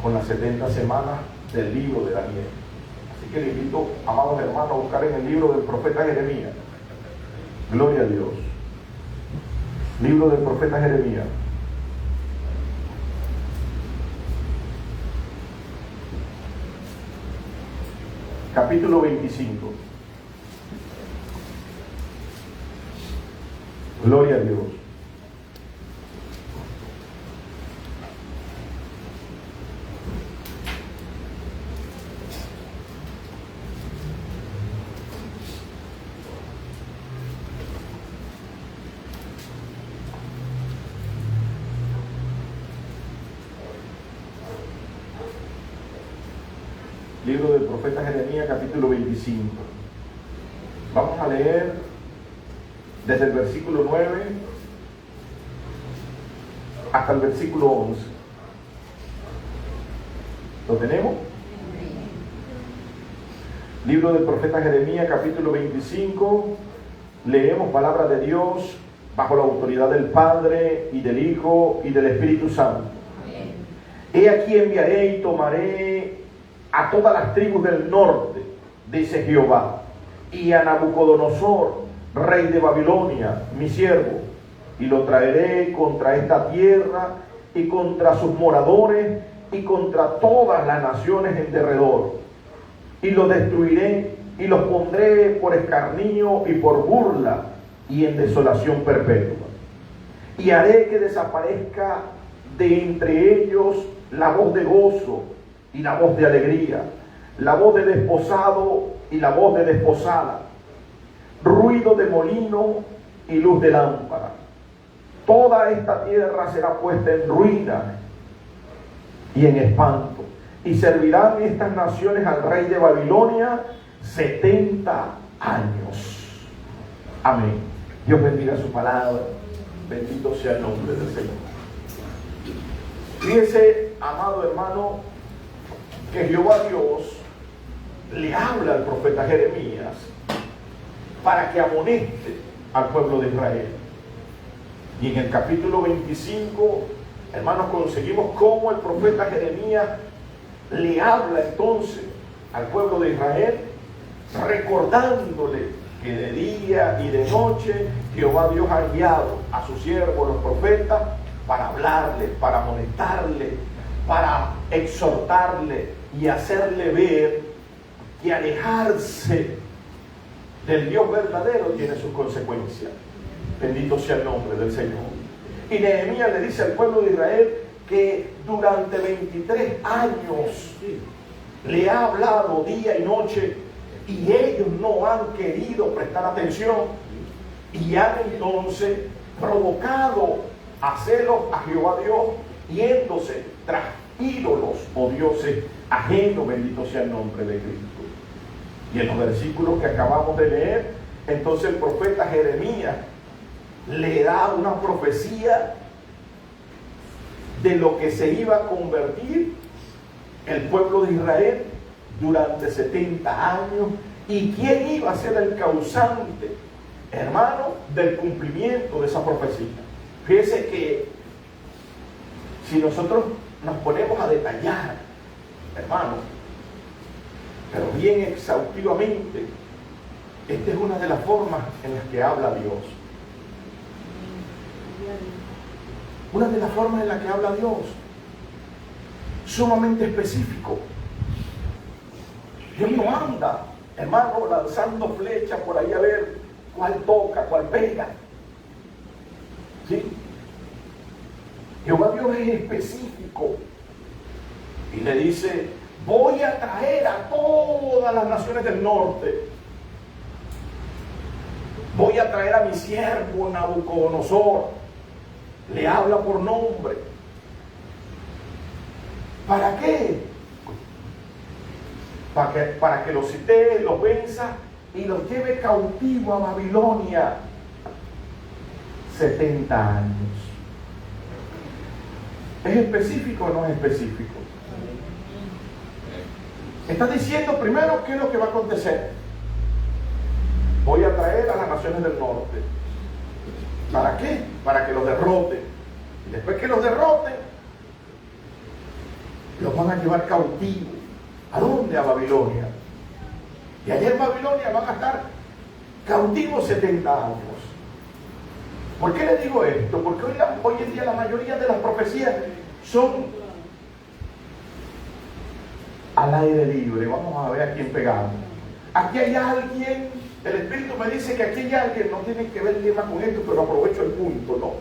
con las 70 semanas del libro de Daniel. Así que le invito, amados hermanos, a buscar en el libro del profeta Jeremías. Gloria a Dios. Libro del profeta Jeremías. Capítulo 25. Gloria a Dios. Libro del profeta Jeremías, capítulo 25. Vamos a leer desde el versículo 9 hasta el versículo 11. ¿Lo tenemos? Libro del profeta Jeremías, capítulo 25. Leemos palabra de Dios bajo la autoridad del Padre y del Hijo y del Espíritu Santo. He aquí enviaré y tomaré a todas las tribus del norte, dice Jehová, y a Nabucodonosor, rey de Babilonia, mi siervo, y lo traeré contra esta tierra y contra sus moradores y contra todas las naciones en derredor, y los destruiré y los pondré por escarnio y por burla y en desolación perpetua, y haré que desaparezca de entre ellos la voz de gozo y la voz de alegría, la voz de desposado y la voz de desposada, ruido de molino y luz de lámpara. Toda esta tierra será puesta en ruina y en espanto, y servirán estas naciones al rey de Babilonia 70 años. Amén. Dios bendiga su palabra. Bendito sea el nombre del Señor. Fíjese, amado hermano, que Jehová Dios le habla al profeta Jeremías para que amoneste al pueblo de Israel. Y en el capítulo 25, hermanos, conseguimos cómo el profeta Jeremías le habla entonces al pueblo de Israel, recordándole que de día y de noche Jehová Dios ha enviado a sus siervos los profetas para hablarle, para amonestarle, para exhortarle y hacerle ver que alejarse del Dios verdadero tiene sus consecuencias. Bendito sea el nombre del Señor. Y Nehemías le dice al pueblo de Israel que durante 23 años le ha hablado día y noche y ellos no han querido prestar atención y han entonces provocado a celos a Jehová Dios, yéndose tras ídolos o dioses ajenos. Bendito sea el nombre de Cristo. Y en los versículos que acabamos de leer, entonces el profeta Jeremías le da una profecía de lo que se iba a convertir el pueblo de Israel durante 70 años y quién iba a ser el causante, hermano, del cumplimiento de esa profecía. Fíjese que si nosotros nos ponemos a detallar, hermano, pero bien exhaustivamente, esta es una de las formas en las que habla Dios. Una de las formas en las que habla Dios, sumamente específico. Dios no anda, hermano, lanzando flechas por ahí a ver cuál toca, cuál pega. ¿Sí? Jehová Dios es específico y le dice: voy a traer a todas las naciones del norte. Voy a traer a mi siervo Nabucodonosor. Le habla por nombre. ¿Para qué? Para que los citee, los venza y los lleve cautivo a Babilonia 70 años. ¿Es específico o no es específico? Está diciendo primero qué es lo que va a acontecer. Voy a traer a las naciones del norte. ¿Para qué? Para que los derroten. Y después que los derroten, Los van a llevar cautivos. ¿A dónde? A Babilonia. Y allá en Babilonia van a estar cautivos 70 años. ¿Por qué le digo esto? Porque hoy en día la mayoría de las profecías son al aire libre. Vamos a ver a quién pegamos. Aquí hay alguien, el Espíritu me dice que aquí hay alguien, no tiene que ver tema con esto, pero aprovecho el punto, no.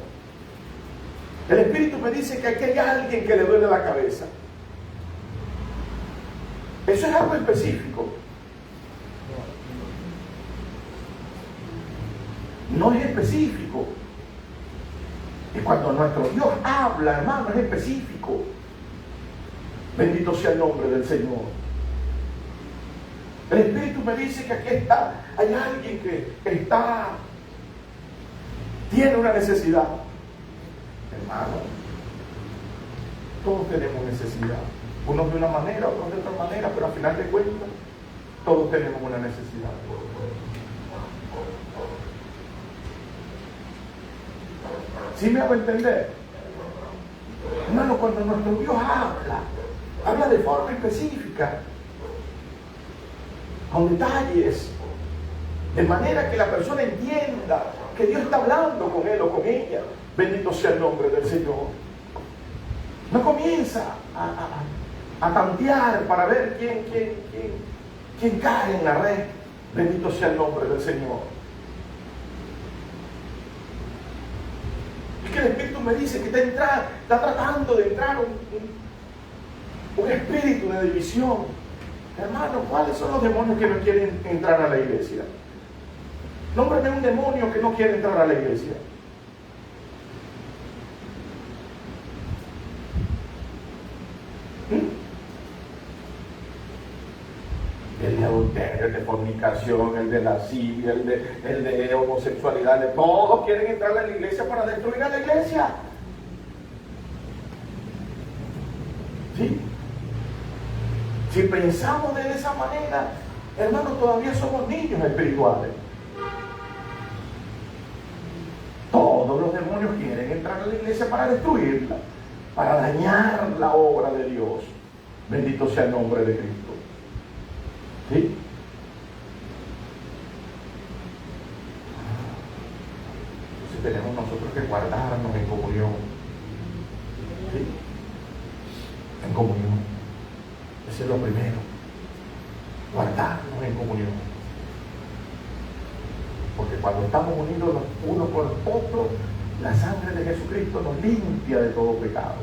El Espíritu me dice que aquí hay alguien que le duele la cabeza. Eso es algo específico. No es específico. Y cuando nuestro Dios habla, hermano, es específico. Bendito sea el nombre del Señor. El Espíritu me dice que aquí hay alguien que tiene una necesidad. Hermano, todos tenemos necesidad. Unos de una manera, otros de otra manera, pero al final de cuentas, todos tenemos una necesidad. ¿Sí me hago entender? Hermano, cuando nuestro Dios habla de forma específica, con detalles, de manera que la persona entienda que Dios está hablando con él o con ella. Bendito sea el nombre del Señor. No comienza a tantear para ver quién cae en la red. Bendito sea el nombre del Señor. Es que el Espíritu me dice que está tratando de entrar un espíritu de división. Hermano, ¿cuáles son los demonios que no quieren entrar a la iglesia? Nómbrame un demonio que no quiere entrar a la iglesia. El de adulterio, el de fornicación, el de lascivia, el de homosexualidad, todos quieren entrar a la iglesia para destruir a la iglesia. ¿Sí? Si pensamos de esa manera, hermanos, todavía somos niños espirituales. Todos los demonios quieren entrar a la iglesia para destruirla, para dañar la obra de Dios. Bendito sea el nombre de Cristo. ¿Sí? Entonces tenemos nosotros que guardarnos en comunión. ¿Sí? En comunión. Eso es lo primero. Guardarnos en comunión. Porque cuando estamos unidos los unos con los otros, la sangre de Jesucristo nos limpia de todo pecado.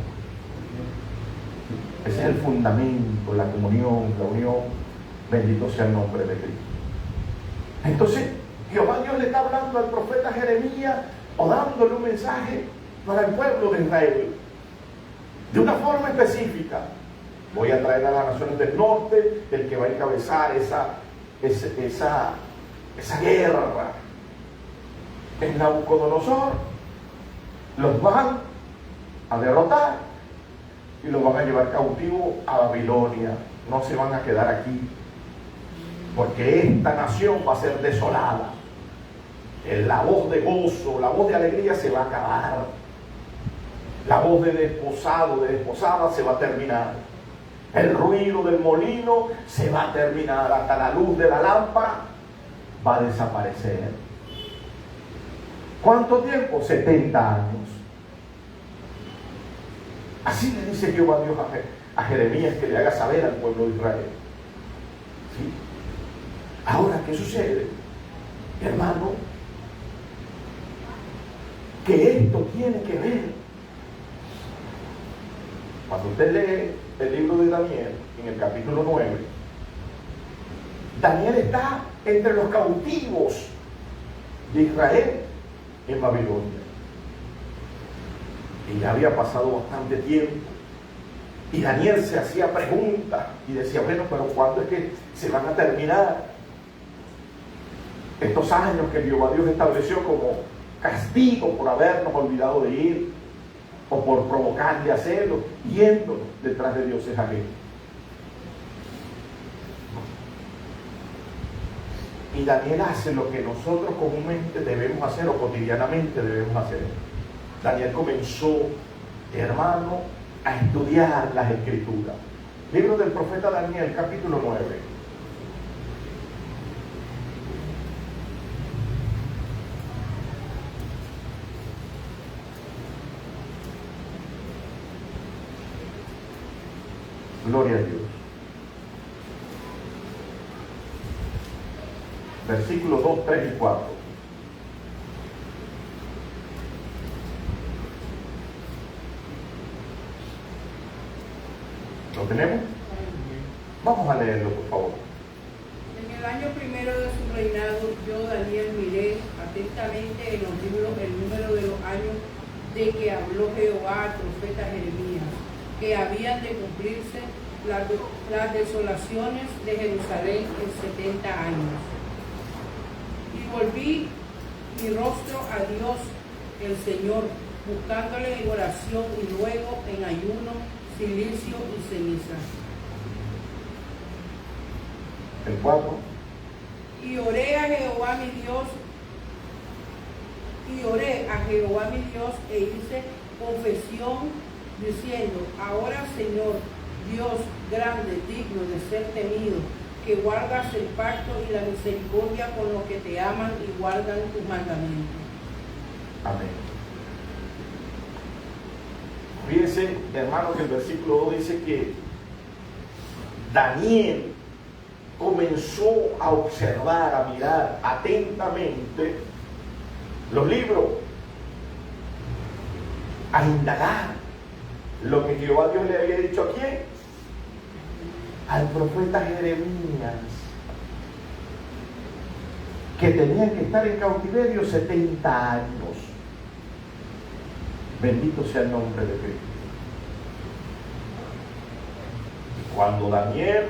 Ese es el fundamento, la comunión, la unión. Bendito sea el nombre de Cristo. Entonces, Jehová Dios le está hablando al profeta Jeremías o dándole un mensaje para el pueblo de Israel. De una forma específica. Voy a traer a las naciones del norte el que va a encabezar esa guerra. En Nabucodonosor los van a derrotar y los van a llevar cautivos a Babilonia. No se van a quedar aquí, porque esta nación va a ser desolada. La voz de gozo, la voz de alegría se va a acabar. La voz de desposado, de desposada se va a terminar. El ruido del molino se va a terminar. Hasta la luz de la lámpara va a desaparecer. ¿Cuánto tiempo? 70 años. Así le dice Jehová Dios a Jeremías que le haga saber al pueblo de Israel. ¿Sí? Ahora, ¿qué sucede? Hermano, que esto tiene que ver. Cuando usted lee el libro de Daniel, en el capítulo 9, Daniel está entre los cautivos de Israel en Babilonia. Y ya había pasado bastante tiempo. Y Daniel se hacía preguntas y decía, bueno, pero ¿cuándo es que se van a terminar estos años que Jehová Dios estableció como castigo por habernos olvidado de ir o por provocarle a hacerlo, yendo detrás de dioses ajenos? Y Daniel hace lo que nosotros comúnmente debemos hacer o cotidianamente debemos hacer. Daniel comenzó, hermano, a estudiar las Escrituras. Libro del profeta Daniel, capítulo 9. Gloria a Dios. Versículos 2, 3 y 4. ¿Lo tenemos? Vamos a leerlo, por favor. En el año primero de su reinado, yo, Daniel, miré atentamente en los libros el número de los años de que habló Jehová al profeta Jeremías, que habían de cumplirse las desolaciones de Jerusalén en 70 años. Y volví mi rostro a Dios, el Señor, buscándole en oración y luego en ayuno, silicio y ceniza. El 4. Y oré a Jehová mi Dios e hice confesión diciendo: ahora, Señor, Dios grande, digno de ser temido, que guardas el pacto y la misericordia con los que te aman y guardan tus mandamientos. Amén. Fíjense, hermanos, que el versículo 2 dice que Daniel comenzó a observar, a mirar atentamente los libros, a indagar lo que Jehová Dios le había dicho a quién, al profeta Jeremías, que tenía que estar en cautiverio 70 años. Bendito sea el nombre de Cristo. Cuando Daniel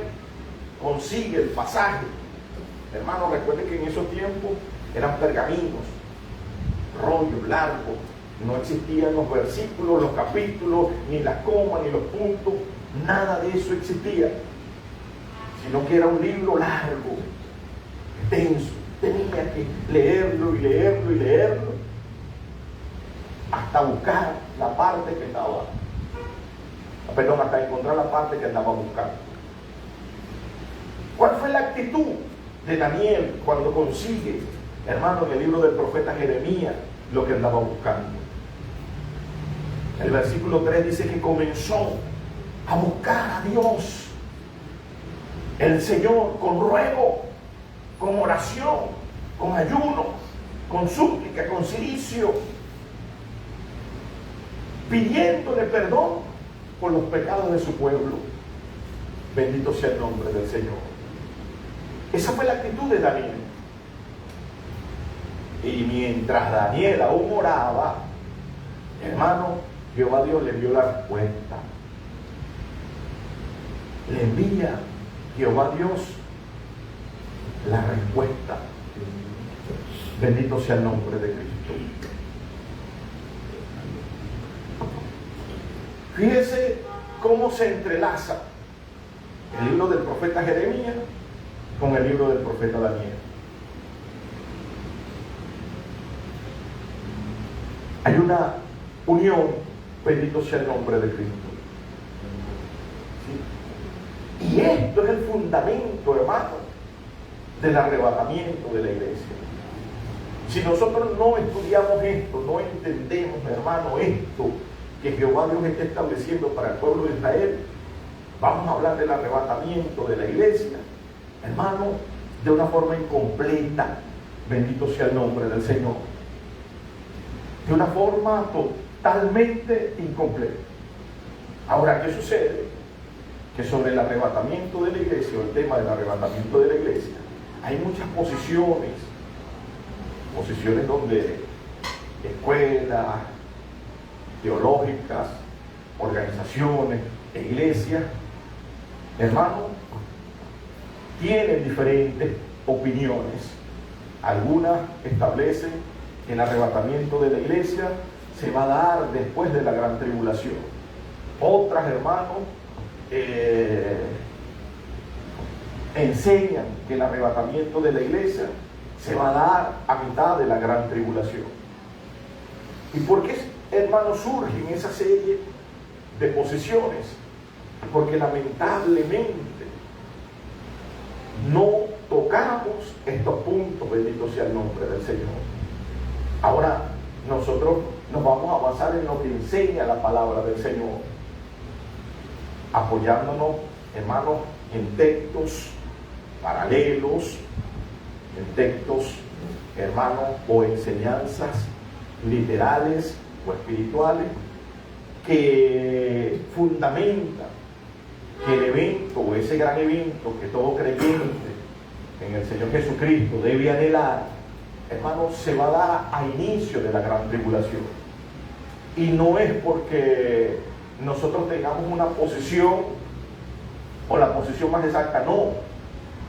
consigue el pasaje, hermano, recuerden que en esos tiempos eran pergaminos, rollos largos, no existían los versículos, los capítulos, ni las comas, ni los puntos, nada de eso existía, sino que era un libro largo, extenso, tenía que leerlo y leerlo y leerlo, hasta buscar la parte que estaba, hasta encontrar la parte que andaba buscando. ¿Cuál fue la actitud de Daniel cuando consigue, hermano, en el libro del profeta Jeremías, lo que andaba buscando? El versículo 3 dice que comenzó a buscar a Dios, el Señor, con ruego, con oración, con ayuno, con súplica, con cilicio, pidiéndole perdón por los pecados de su pueblo. Bendito sea el nombre del Señor. Esa fue la actitud de Daniel. Y mientras Daniel aún oraba, hermano, Jehová Dios le envió la respuesta. Le envía Jehová Dios la respuesta. Bendito sea el nombre de Cristo. Fíjese cómo se entrelaza el libro del profeta Jeremías con el libro del profeta Daniel. Hay una unión, bendito sea el nombre de Cristo. ¿Sí? Y esto es el fundamento, hermano, del arrebatamiento de la iglesia. Si nosotros no estudiamos esto, no entendemos, hermano, esto que Jehová Dios está estableciendo para el pueblo de Israel, vamos a hablar del arrebatamiento de la iglesia, hermano, de una forma incompleta. Bendito sea el nombre del Señor. De una forma totalmente incompleta. Ahora, ¿qué sucede? Que sobre el arrebatamiento de la iglesia, o el tema del arrebatamiento de la iglesia, hay muchas posiciones donde escuelas teológicas, organizaciones, iglesias, hermanos, tienen diferentes opiniones. Algunas establecen que el arrebatamiento de la iglesia se va a dar después de la gran tribulación. Otras, hermanos, enseñan que el arrebatamiento de la iglesia se va a dar a mitad de la gran tribulación. ¿Y por qué, hermanos, surgen esa serie de posiciones, porque lamentablemente no tocamos estos puntos, bendito sea el nombre del Señor. Ahora nosotros nos vamos a basar en lo que enseña la palabra del Señor, apoyándonos, hermanos, en textos paralelos, en textos, hermanos, o enseñanzas literales o espirituales que fundamentan que el evento, o ese gran evento que todo creyente en el Señor Jesucristo debe anhelar, hermanos, se va a dar a inicio de la gran tribulación. Y no es porque nosotros tengamos una posición, o la posición más exacta, no.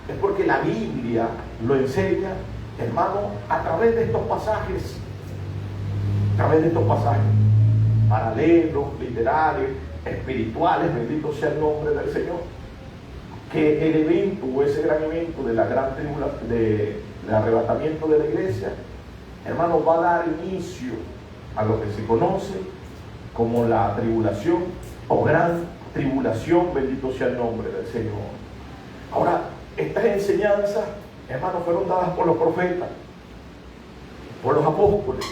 Es porque la Biblia lo enseña, hermano, a través de estos pasajes, paralelos, literarios, espirituales, bendito sea el nombre del Señor, que el evento, o ese gran evento de la gran tribulación, del arrebatamiento de la iglesia, hermano, va a dar inicio a lo que se conoce como la tribulación o gran tribulación, bendito sea el nombre del Señor. Ahora, estas enseñanzas, hermanos, fueron dadas por los profetas, por los apóstoles,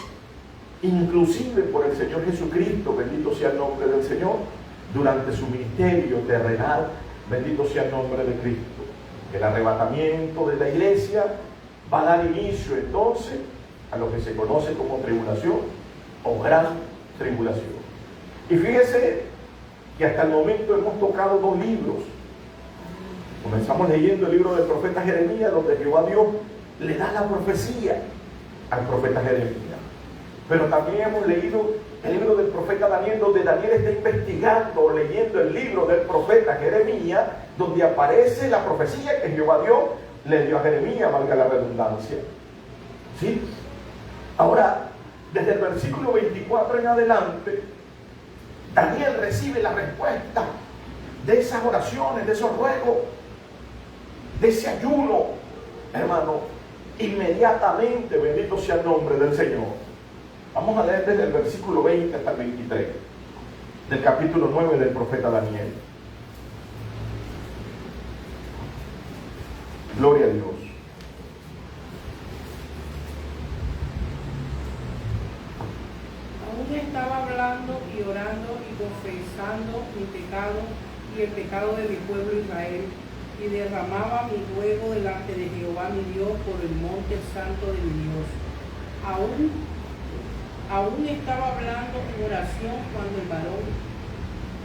inclusive por el Señor Jesucristo, bendito sea el nombre del Señor, durante su ministerio terrenal, bendito sea el nombre de Cristo. El arrebatamiento de la iglesia va a dar inicio entonces a lo que se conoce como tribulación o gran tribulación. Y fíjese que hasta el momento hemos tocado 2 libros. Comenzamos leyendo el libro del profeta Jeremías, donde Jehová Dios le da la profecía al profeta Jeremías. Pero también hemos leído el libro del profeta Daniel, donde Daniel está investigando o leyendo el libro del profeta Jeremías, donde aparece la profecía que Jehová Dios le dio a Jeremías, valga la redundancia. ¿Sí? Ahora, desde el versículo 24 en adelante, Daniel recibe la respuesta de esas oraciones, de esos ruegos, de ese ayuno, hermano, inmediatamente, bendito sea el nombre del Señor. Vamos a leer desde el versículo 20 hasta el 23 del capítulo 9 del profeta Daniel. Gloria a Dios. Aún estaba hablando y orando y confesando mi pecado y el pecado de mi pueblo Israel, y derramaba mi ruego delante de Jehová mi Dios por el monte santo de mi Dios. Aún estaba hablando en oración cuando el varón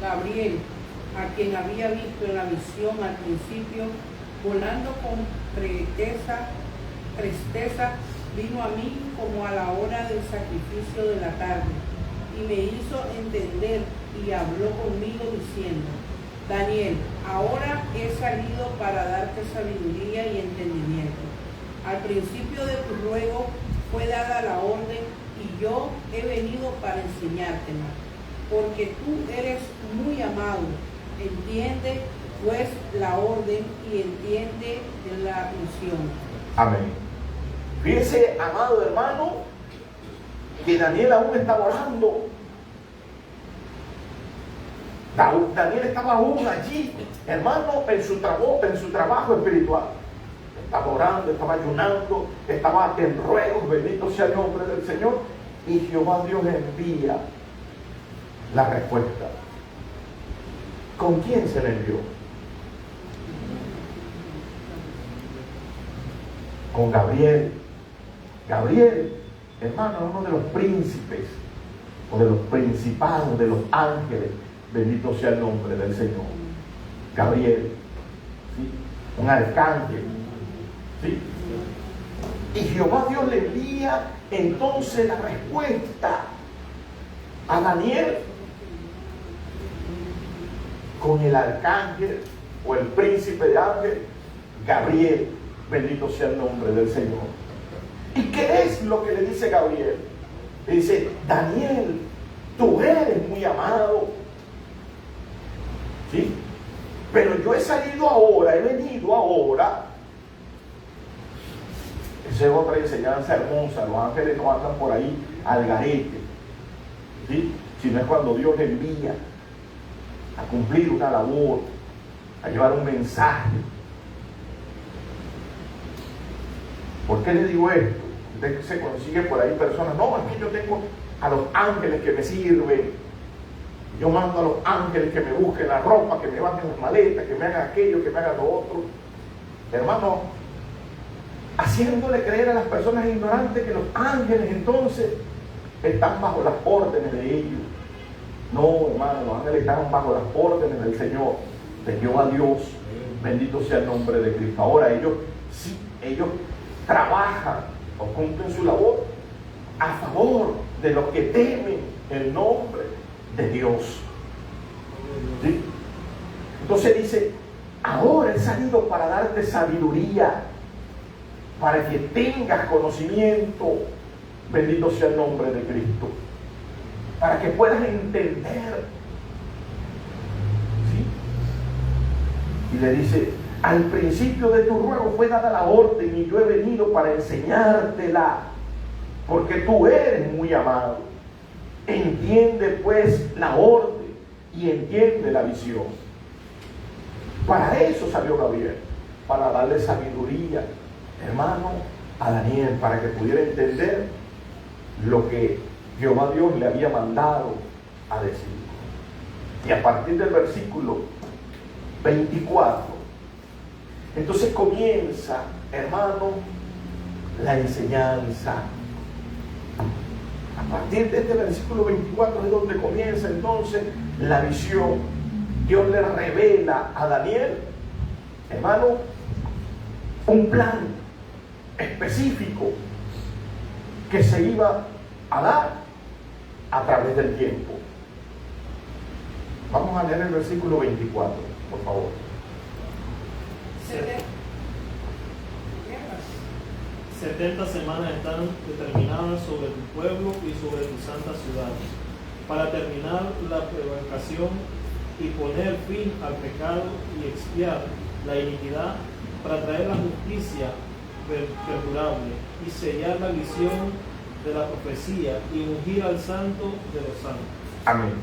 Gabriel, a quien había visto en la visión al principio, volando con presteza, vino a mí como a la hora del sacrificio de la tarde, y me hizo entender y habló conmigo diciendo: Daniel, ahora he salido para darte sabiduría y entendimiento. Al principio de tu ruego fue dada la orden, y yo he venido para enseñártela, porque tú eres muy amado. Entiende pues la orden y entiende la misión. Amén. Fíjese, amado hermano, que Daniel aún estaba orando. Daniel estaba aún allí, hermano, en su trabajo espiritual. Estaba orando, estaba ayunando, estaba en ruegos, bendito sea el nombre del Señor. Y Jehová Dios le envía la respuesta. ¿Con quién se le envió? Con Gabriel. Gabriel, hermano, uno de los príncipes o de los principados, de los ángeles, bendito sea el nombre del Señor. Gabriel, ¿sí? Un arcángel, ¿sí? Y Jehová Dios le envía entonces la respuesta a Daniel con el arcángel o el príncipe de ángeles, Gabriel, bendito sea el nombre del Señor. ¿Y qué es lo que le dice Gabriel? Le dice: Daniel, tú eres muy amado, ¿sí? Pero yo he salido ahora, he venido ahora. Esa es otra enseñanza hermosa. Los ángeles no andan por ahí al garete, ¿sí? Sino es cuando Dios le envía a cumplir una labor, a llevar un mensaje. ¿Por qué le digo esto? Usted se consigue por ahí personas, no, es que yo tengo a los ángeles que me sirven, yo mando a los ángeles que me busquen la ropa, que me bajen las maletas, que me hagan aquello, que me hagan lo otro. Hermano, haciéndole creer a las personas ignorantes que los ángeles entonces están bajo las órdenes de ellos. No, hermano, los ángeles están bajo las órdenes del Señor, de Jehová Dios. Bendito sea el nombre de Cristo. Ahora ellos, sí, ellos trabajan o cumplen su labor a favor de los que temen el nombre de Dios. ¿Sí? Entonces dice, ahora he salido para darte sabiduría, para que tengas conocimiento. Bendito sea el nombre de Cristo, para que puedas entender. ¿Sí? Y le dice, al principio de tu ruego fue dada la orden y yo he venido para enseñártela, porque tú eres muy amado. Entiende pues la orden y entiende la visión. Para eso salió Gabriel, para darle sabiduría, hermano, a Daniel, para que pudiera entender lo que Jehová Dios le había mandado a decir. Y a partir del versículo 24, entonces comienza, hermano, la enseñanza. A partir de este versículo 24 es donde comienza entonces la visión. Dios le revela a Daniel, hermano, un plan específico que se iba a dar a través del tiempo. Vamos a leer el versículo 24, por favor. 70 semanas están determinadas sobre tu pueblo y sobre tu santa ciudad, para terminar la prevaricación y poner fin al pecado y expiar la iniquidad, para traer la justicia perdurable y sellar la visión de la profecía y ungir al santo de los santos. Amén.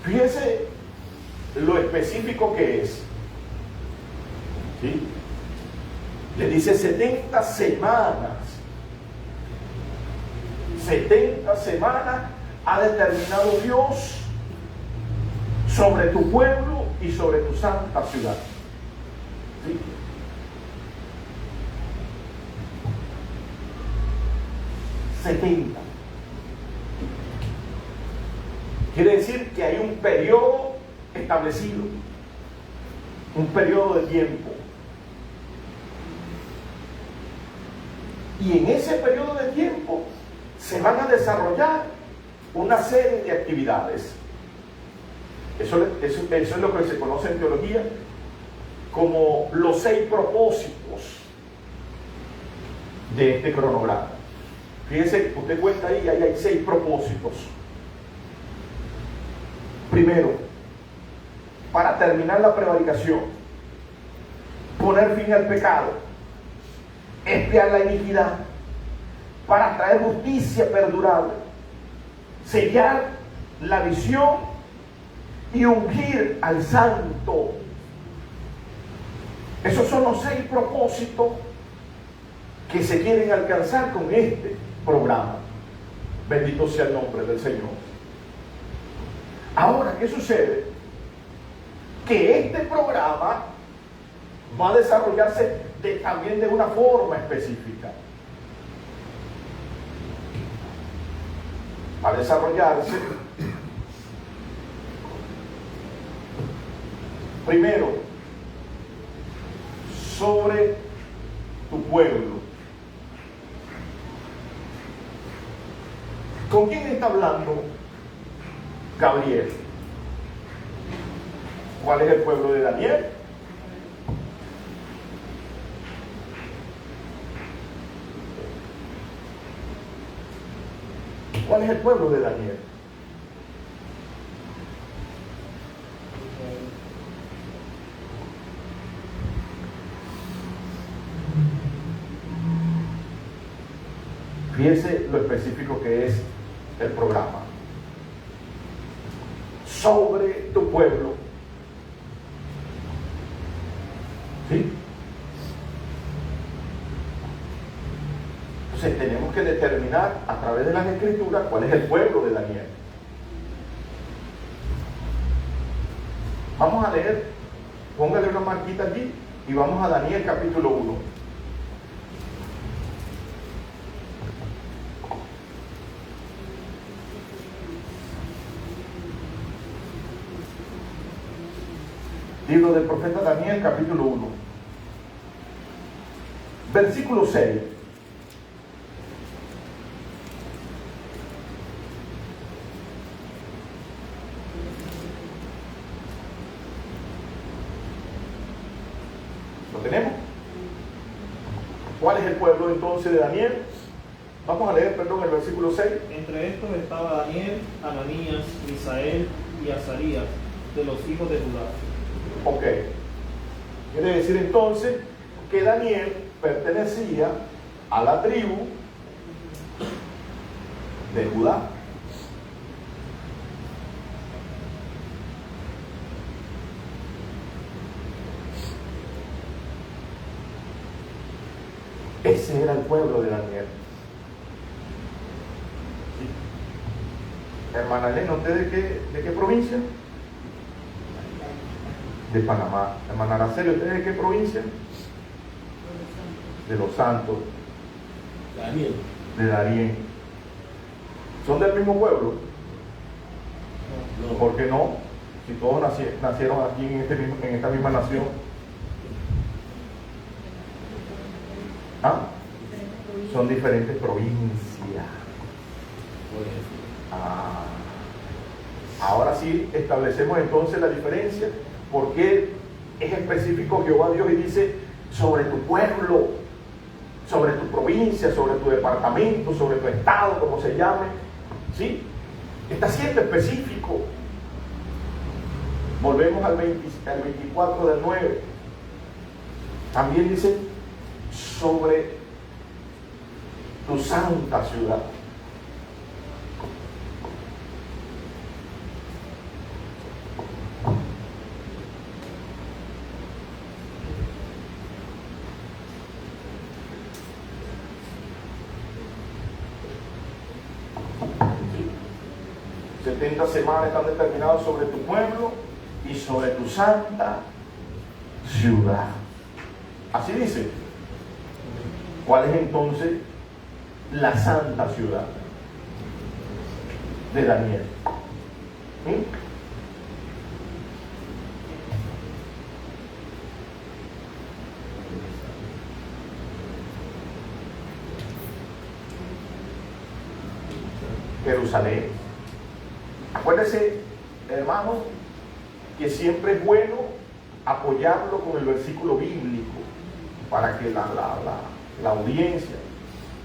Fíjese lo específico que es. ¿Sí? Le dice 70 semanas. 70 semanas ha determinado Dios sobre tu pueblo y sobre tu santa ciudad. ¿Sí? ...70... quiere decir que hay un periodo establecido, un periodo de tiempo, y en ese periodo de tiempo se van a desarrollar una serie de actividades. Eso es lo que se conoce en teología como los 6 propósitos de este cronograma. Fíjense, usted cuenta ahí hay 6 propósitos. Primero, para terminar la prevaricación, poner fin al pecado, expiar la iniquidad, para traer justicia perdurable, sellar la visión y ungir al santo. Esos son los 6 propósitos que se quieren alcanzar con este programa. Bendito sea el nombre del Señor. Ahora, ¿qué sucede? Que este programa va a desarrollarse también de una forma específica. Va a desarrollarse primero sobre tu pueblo. ¿Con quién está hablando Gabriel? ¿Cuál es el pueblo de Daniel? ¿Cuál es el pueblo de Daniel? Fíjense lo específico que es el programa. sobre tu pueblo. ¿Sí? Entonces tenemos que determinar a través de las escrituras cuál es el pueblo de Daniel. Vamos a leer, póngale una marquita allí y vamos a Daniel capítulo 1. Libro del profeta Daniel capítulo 1. Versículo 6. ¿Lo tenemos? ¿Cuál es el pueblo entonces de Daniel? Vamos a leer, perdón, el versículo 6. Entre estos estaba Daniel, Ananías, Misael y Azarías, de los hijos de Judá. Ok. Quiere decir entonces que Daniel pertenecía a la tribu de Judá. Ese era el pueblo de Daniel. Sí. Hermana Elena, ¿usted de qué provincia? De Panamá. Hermana Araceli, ¿usted de qué provincia? De Los Santos. Daniel. De Darién. ¿Son del mismo pueblo? No. ¿Por qué no? Si todos nacieron aquí en esta misma nación. ¿Ah? Son diferentes provincias. Ah. Ahora sí establecemos entonces la diferencia, porque es específico Jehová Dios y dice sobre tu pueblo, sobre tu provincia, sobre tu departamento, sobre tu estado, como se llame. ¿Sí? Está siendo específico. Volvemos al 24 del 9. También dice sobre tu santa ciudad. Sí. 70 semanas están determinadas sobre tu pueblo y sobre tu santa ciudad. Así dice. ¿Cuál es entonces la santa ciudad de Daniel? ¿Mm? Jerusalén. Acuérdese, hermanos, que siempre es bueno apoyarlo con el versículo bíblico para que la audiencia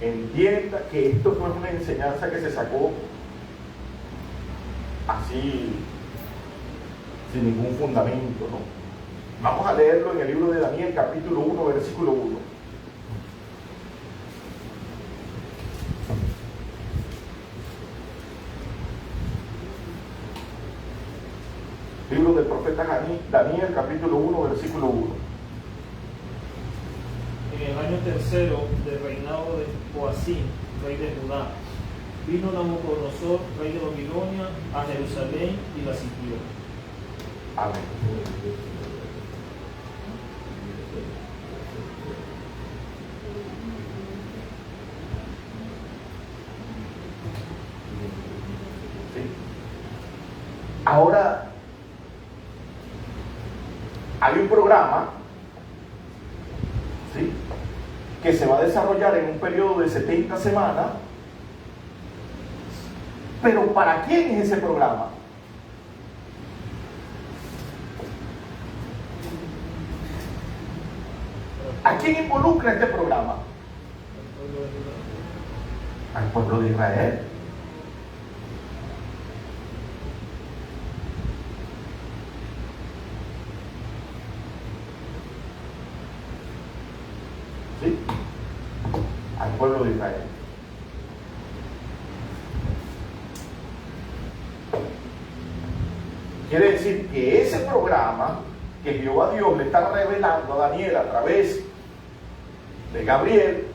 entienda que esto no es una enseñanza que se sacó así sin ningún fundamento, ¿no? Vamos a leerlo en el libro de Daniel capítulo 1 versículo 1. Libro del profeta Daniel capítulo 1 versículo 1. En el año tercero del reinado de Joacim, rey de Judá, vino Nabucodonosor, rey de Babilonia, a Jerusalén y la sitió. Amén. ¿Sí? Ahora, hay un programa, ¿sí?, que se va a desarrollar en un periodo de 70 semanas. Pero ¿para quién es ese programa? ¿A quién involucra este programa? Al pueblo de Israel. ¿Sí? Al pueblo de Israel. Quiere decir que ese programa que Jehová Dios le está revelando a Daniel a través de Gabriel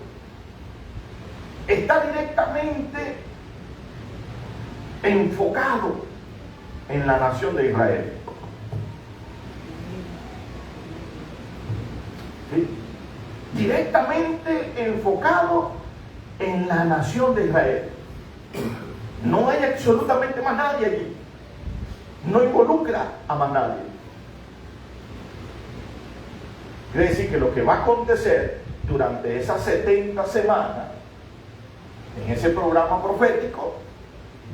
está directamente enfocado en la nación de Israel. ¿Sí? Directamente enfocado en la nación de Israel. No hay absolutamente más nadie allí. No involucra a más nadie. Quiere decir que lo que va a acontecer durante esas 70 semanas en ese programa profético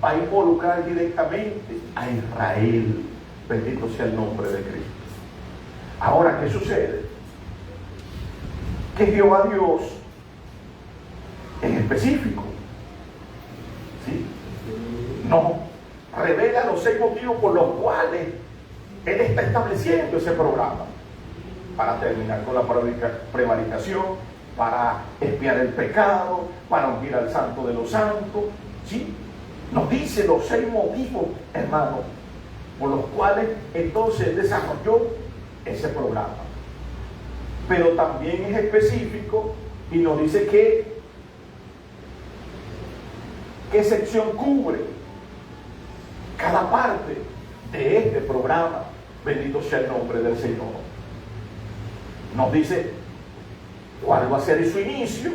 va a involucrar directamente a Israel. Bendito sea el nombre de Cristo. Ahora, ¿qué sucede? Que Jehová Dios en específico, ¿sí?, nos revela los 6 motivos por los cuales Él está estableciendo ese programa: para terminar con la prevaricación, para expiar el pecado, para ungir al santo de los santos. ¿Sí? Nos dice los 6 motivos, hermanos, por los cuales entonces Él desarrolló ese programa. Pero también es específico y nos dice qué sección cubre cada parte de este programa. Bendito sea el nombre del Señor. Nos dice cuál va a ser su inicio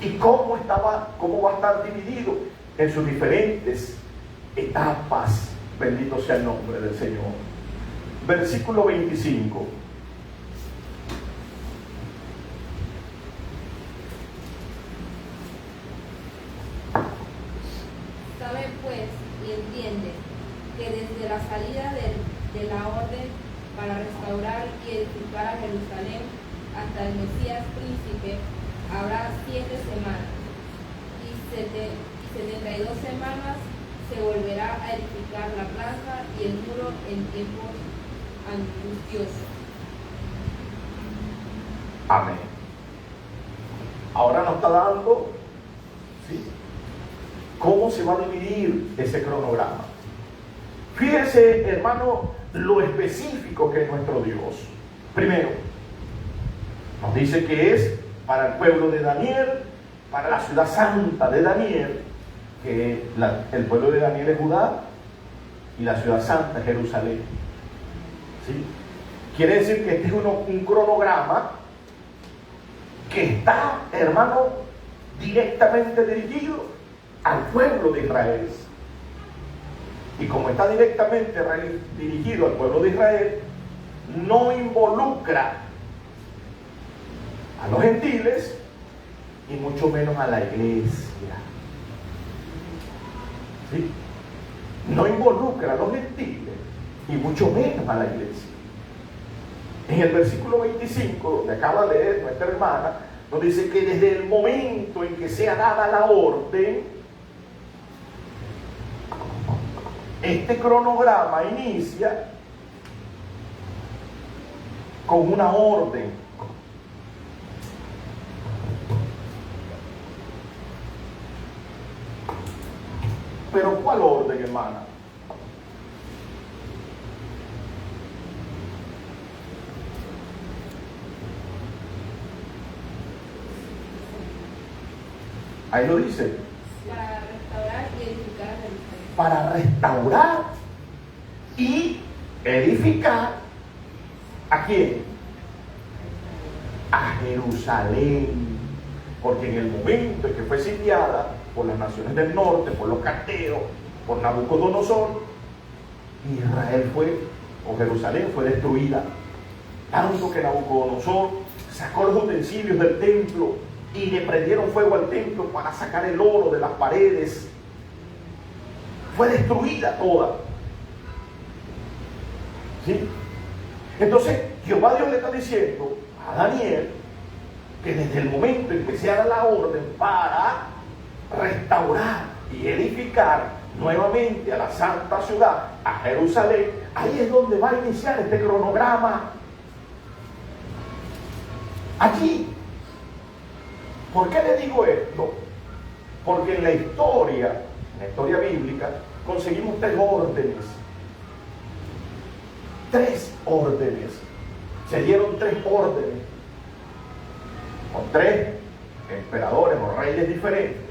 y cómo va a estar dividido en sus diferentes etapas. Bendito sea el nombre del Señor. Versículo 25. Sabe pues y entiende que desde la salida de la orden para restaurar y edificar a Jerusalén hasta el Mesías príncipe habrá 7 semanas y 72 semanas se volverá a edificar la plaza y el muro en tiempos angustiosos. Amén. Ahora nos está dando, ¿sí?, cómo se va a dividir ese cronograma. Fíjese, hermano, lo específico que es nuestro Dios. Primero, nos dice que es para el pueblo de Daniel, para la ciudad santa de Daniel, que el pueblo de Daniel es Judá y la ciudad santa es Jerusalén. ¿Sí? Quiere decir que este es un cronograma que está, hermano, directamente dirigido al pueblo de Israel. Y como está directamente dirigido al pueblo de Israel, no involucra a los gentiles y mucho menos a la iglesia. ¿Sí? No involucra a los gentiles y mucho menos a la iglesia. En el versículo 25, donde acaba de leer nuestra hermana, nos dice que desde el momento en que sea dada la orden, este cronograma inicia con una orden. Pero ¿cuál orden, hermana? Ahí lo dice. Para restaurar y edificar a Jerusalén. Para restaurar y edificar ¿a quién? A Jerusalén. Porque en el momento en que fue sitiada por las naciones del norte, por los caldeos, por Nabucodonosor, Israel o Jerusalén fue destruida. Tanto que Nabucodonosor sacó los utensilios del templo y le prendieron fuego al templo para sacar el oro de las paredes. Fue destruida toda. ¿Sí? Entonces, Jehová Dios le está diciendo a Daniel que desde el momento en que se haga la orden para restaurar y edificar nuevamente a la santa ciudad, a Jerusalén, ahí es donde va a iniciar este cronograma. Allí. ¿Por qué le digo esto? Porque en la historia bíblica, conseguimos 3 órdenes 3 órdenes. Se dieron 3 órdenes con 3 emperadores o reyes diferentes.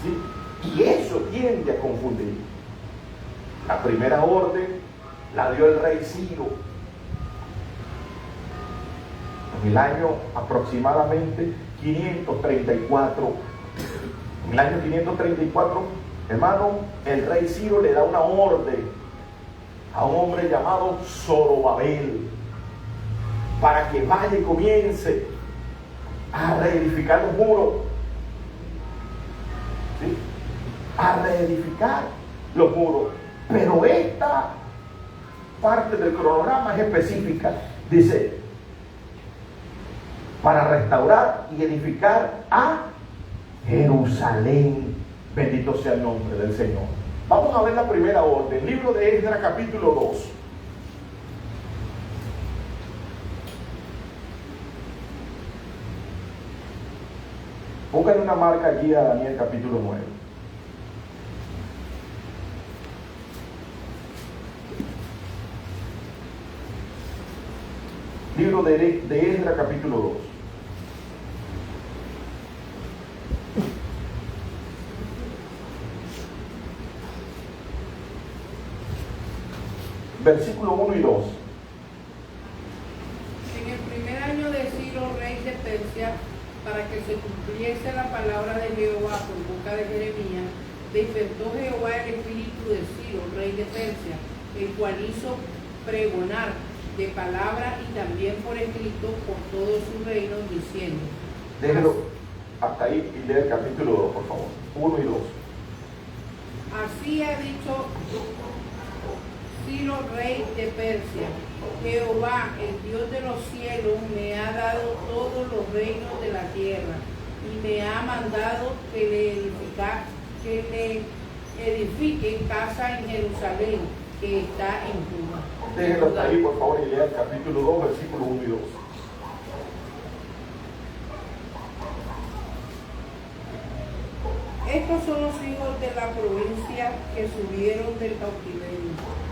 ¿Sí? Y eso tiende a confundir. La primera orden la dio el rey Ciro en el año aproximadamente 534. En el año 534, hermano, el rey Ciro le da una orden a un hombre llamado Zorobabel para que vaya y comience a reedificar los muros. ¿Sí? A reedificar los muros. Pero esta parte del cronograma es específica. Dice, para restaurar y edificar a Jerusalén. Bendito sea el nombre del Señor. Vamos a ver la primera orden. Libro de Esdras, capítulo 2. Pónganle una marca allí a Daniel, capítulo 9. Libro de Esdras, capítulo 2. Versículo 1 y 2. En el primer año de Ciro, rey de Persia, para que se cumpliese la palabra de Jehová por boca de Jeremías, despertó Jehová el espíritu de Ciro, rey de Persia, el cual hizo pregonar de palabra y también por escrito por todo su reino, diciendo. Déjelo hasta ahí y lee el capítulo 2, por favor. 1 y 2. Así ha dicho Ciro, rey de Persia: Jehová, el Dios de los cielos, me ha dado todos los reinos de la tierra y me ha mandado que le edifique casa en Jerusalén, que está en Judá. Déjenlo hasta ahí, por favor, y lea el capítulo 2, versículo 1 y 2. Estos son los hijos de la provincia que subieron del cautiverio,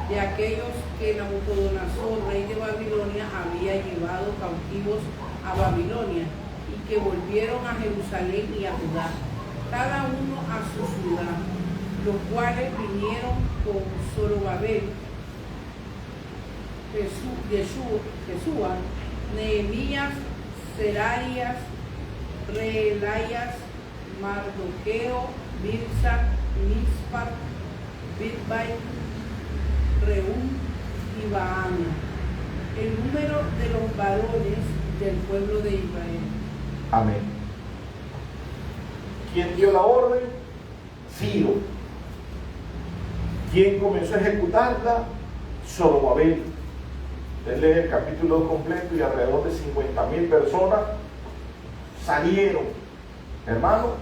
de aquellos que Nabucodonosor, rey de Babilonia, había llevado cautivos a Babilonia, y que volvieron a Jerusalén y a Judá, cada uno a su ciudad, los cuales vinieron con Zorobabel, Jesúa, Nehemías, Seraías, Reelayas, Mardoqueo, Birsa, Mispar, Bigvai, Reúm y Baana, el número de los varones del pueblo de Israel. Amén. ¿Quién dio la orden? Ciro. ¿Quién comenzó a ejecutarla? Zorobabel. Usted lee el capítulo 2 completo y alrededor de 50,000 personas salieron, hermano,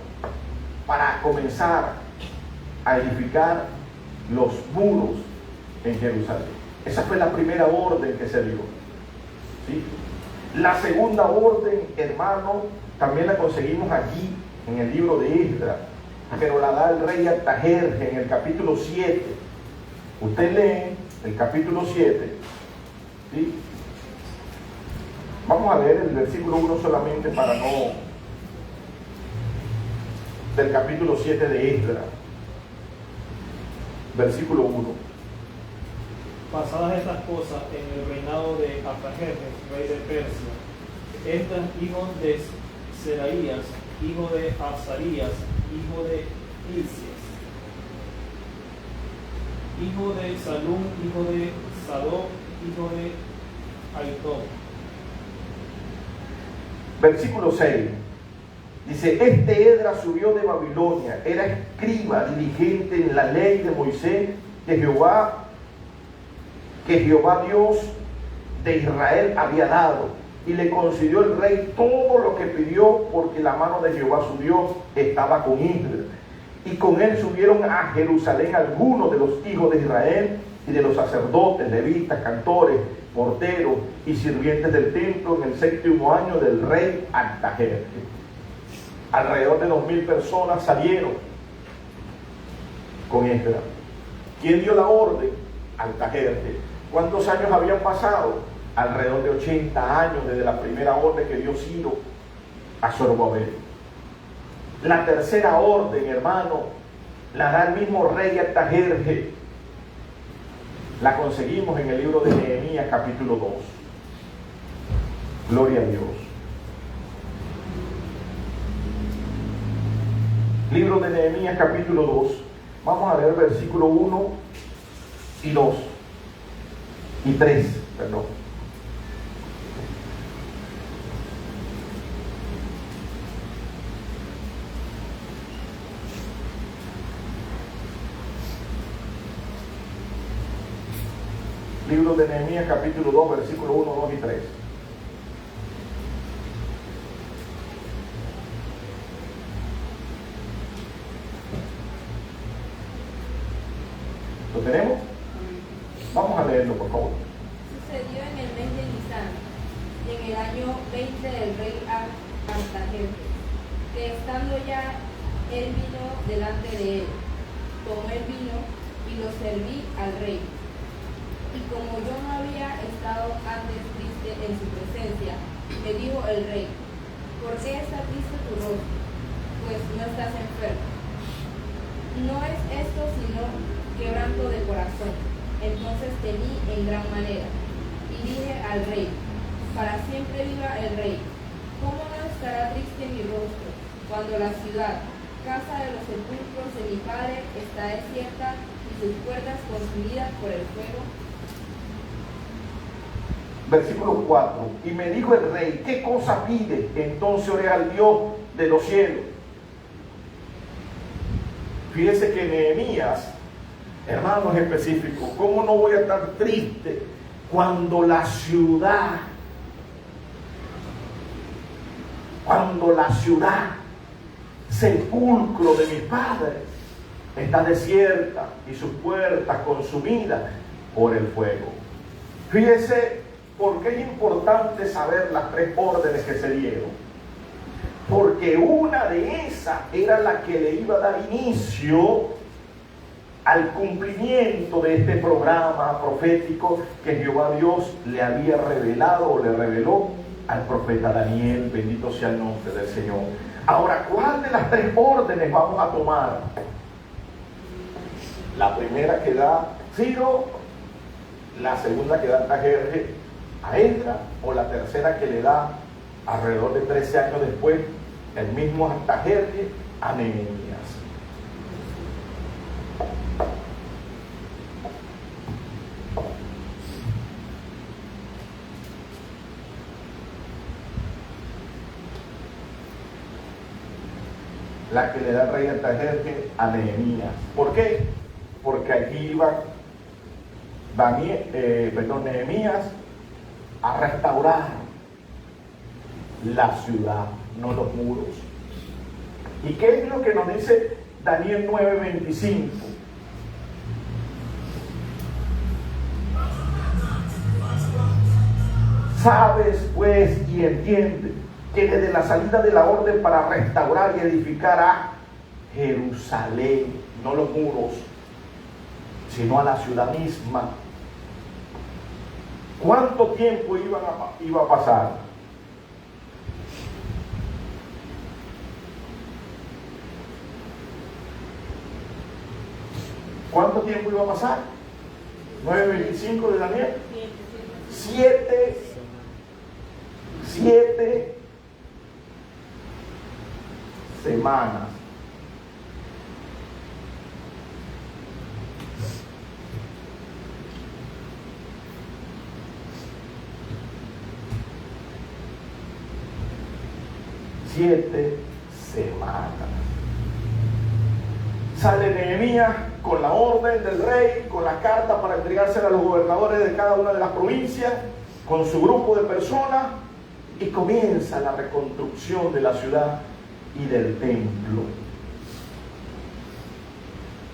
para comenzar a edificar los muros en Jerusalén. Esa fue la primera orden que se dio. ¿Sí? La segunda orden, hermano, también la conseguimos allí en el libro de Esdras, pero la da el rey Artajerjes en el capítulo 7. Usted lee el capítulo 7. ¿Sí? Vamos a leer el versículo 1 solamente para no... del capítulo 7 de Esdras. Versículo 1. Pasadas estas cosas en el reinado de Artajerjes, rey de Persia, Esdras, hijo de Seraías, hijo de Azarías, hijo de Hilcias, hijo de Salum, hijo de Sadoc, hijo de Ahitob. Versículo 6. Dice, este Esdras subió de Babilonia, era escriba, diligente en la ley de Moisés, que Jehová Dios de Israel había dado, y le concedió el rey todo lo que pidió, porque la mano de Jehová su Dios estaba con Esdras. Y con él subieron a Jerusalén algunos de los hijos de Israel y de los sacerdotes, levitas, cantores, porteros y sirvientes del templo en el 7º año del rey Artajerjes. Alrededor de 2,000 personas salieron con Esdras. ¿Quién dio la orden? Artajerjes. ¿Cuántos años habían pasado? Alrededor de 80 años desde la primera orden que dio Ciro a Zorobabel. La tercera orden, hermano, la da el mismo rey Artajerjes. La conseguimos en el libro de Nehemías capítulo 2. Gloria a Dios. Libro de Nehemías capítulo 2. Vamos a leer versículo 1 y 2 y 3, perdón. Libro de Nehemías capítulo 2, versículo 1, 2 y 3. ¿Lo tenemos? Vamos a leerlo, por favor. Sucedió en el mes de Nisan, y en el año 20 del rey Artajerjes, que estando ya él vino delante de él, tomé el vino y lo serví al rey. Y como yo no había estado antes triste en su presencia, me dijo el rey: ¿por qué está triste tu rostro? Pues no estás enfermo. No es esto sino quebranto de corazón. Entonces temí en gran manera, y dije al rey: para siempre viva el rey. ¿Cómo no estará triste mi rostro, cuando la ciudad, casa de los sepulcros de mi padre, está desierta y sus puertas consumidas por el fuego? Versículo 4. Y me dijo el rey: ¿qué cosa pide? Entonces oré al Dios de los cielos. Fíjese que Nehemías, hermanos específicos, ¿cómo no voy a estar triste cuando la ciudad, sepulcro de mis padres, está desierta y sus puertas consumidas por el fuego? Fíjese por qué es importante saber las tres órdenes que se dieron. Porque una de esas era la que le iba a dar inicio al cumplimiento de este programa profético que Jehová Dios le había revelado o le reveló al profeta Daniel. Bendito sea el nombre del Señor. Ahora, ¿cuál de las tres órdenes vamos a tomar? La primera que da Ciro, la segunda que da Artajerjes a Esdras, o la tercera que le da alrededor de 13 años después el mismo Artajerjes a Nehemías. La que le da el rey Artajerjes a Nehemías. ¿Por qué? Porque aquí iba Nehemías a restaurar la ciudad, no los muros. ¿Y qué es lo que nos dice Daniel 9:25? Sabes pues y entiende que desde la salida de la orden para restaurar y edificar a Jerusalén, no los muros, sino a la ciudad misma, ¿cuánto tiempo iba a pasar? ¿Cuánto tiempo iba a pasar? 9:25 de Daniel. 7 semanas. Siete semanas. Sale Nehemías con la orden del rey, con la carta para entregársela a los gobernadores de cada una de las provincias, con su grupo de personas, y comienza la reconstrucción de la ciudad y del templo.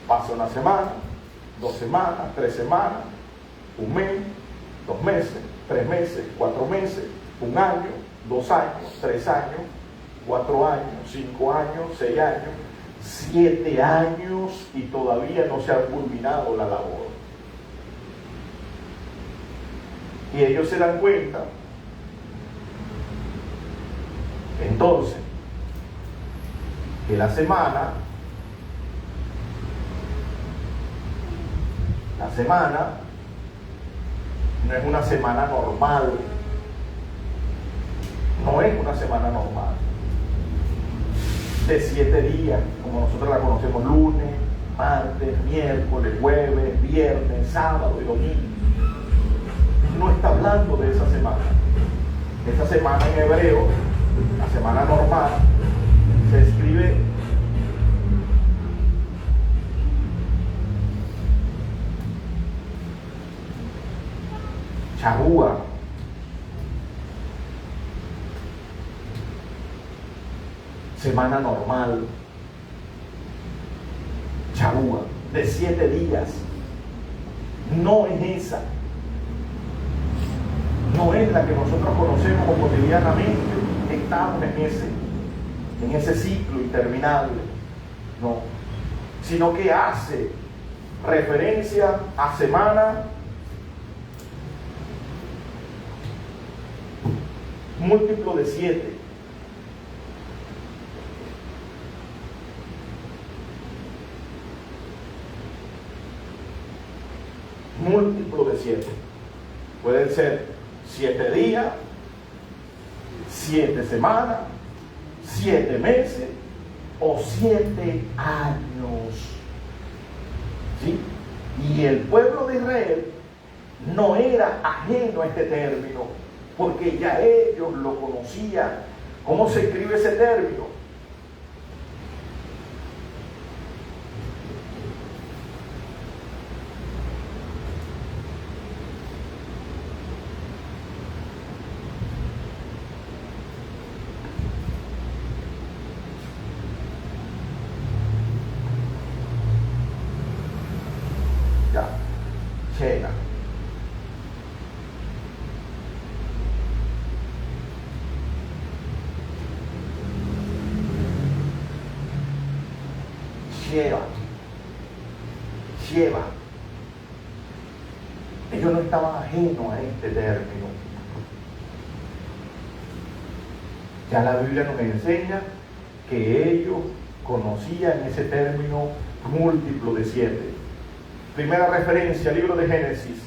Pasa una semana, 2 semanas, 3 semanas, 1 mes, 2 meses, 3 meses, 4 meses, 1 año, 2 años, 3 años, 4 años, 5 años, 6 años, 7 años, y todavía no se ha culminado la labor. Y ellos se dan cuenta, entonces, que la semana no es una semana normal. No es una semana normal. De 7 días, como nosotros la conocemos: lunes, martes, miércoles, jueves, viernes, sábado y domingo. No está hablando de esa semana. Esa semana en hebreo, la semana normal, se escribe Shabua. Semana normal. Shabua, de 7 días. No es esa. No es la que nosotros conocemos cotidianamente. Estamos en ese ciclo interminable. No. Sino que hace referencia a semana múltiplo de 7. Múltiplo de 7. Pueden ser 7 días, 7 semanas, 7 meses o 7 años. ¿Sí? Y el pueblo de Israel no era ajeno a este término, porque ya ellos lo conocían. ¿Cómo se escribe ese término? Ya, Shela. Sheva. Ellos no estaban ajenos a este término. Ya la Biblia nos enseña que ellos conocían ese término múltiplo de 7. Primera referencia, libro de Génesis.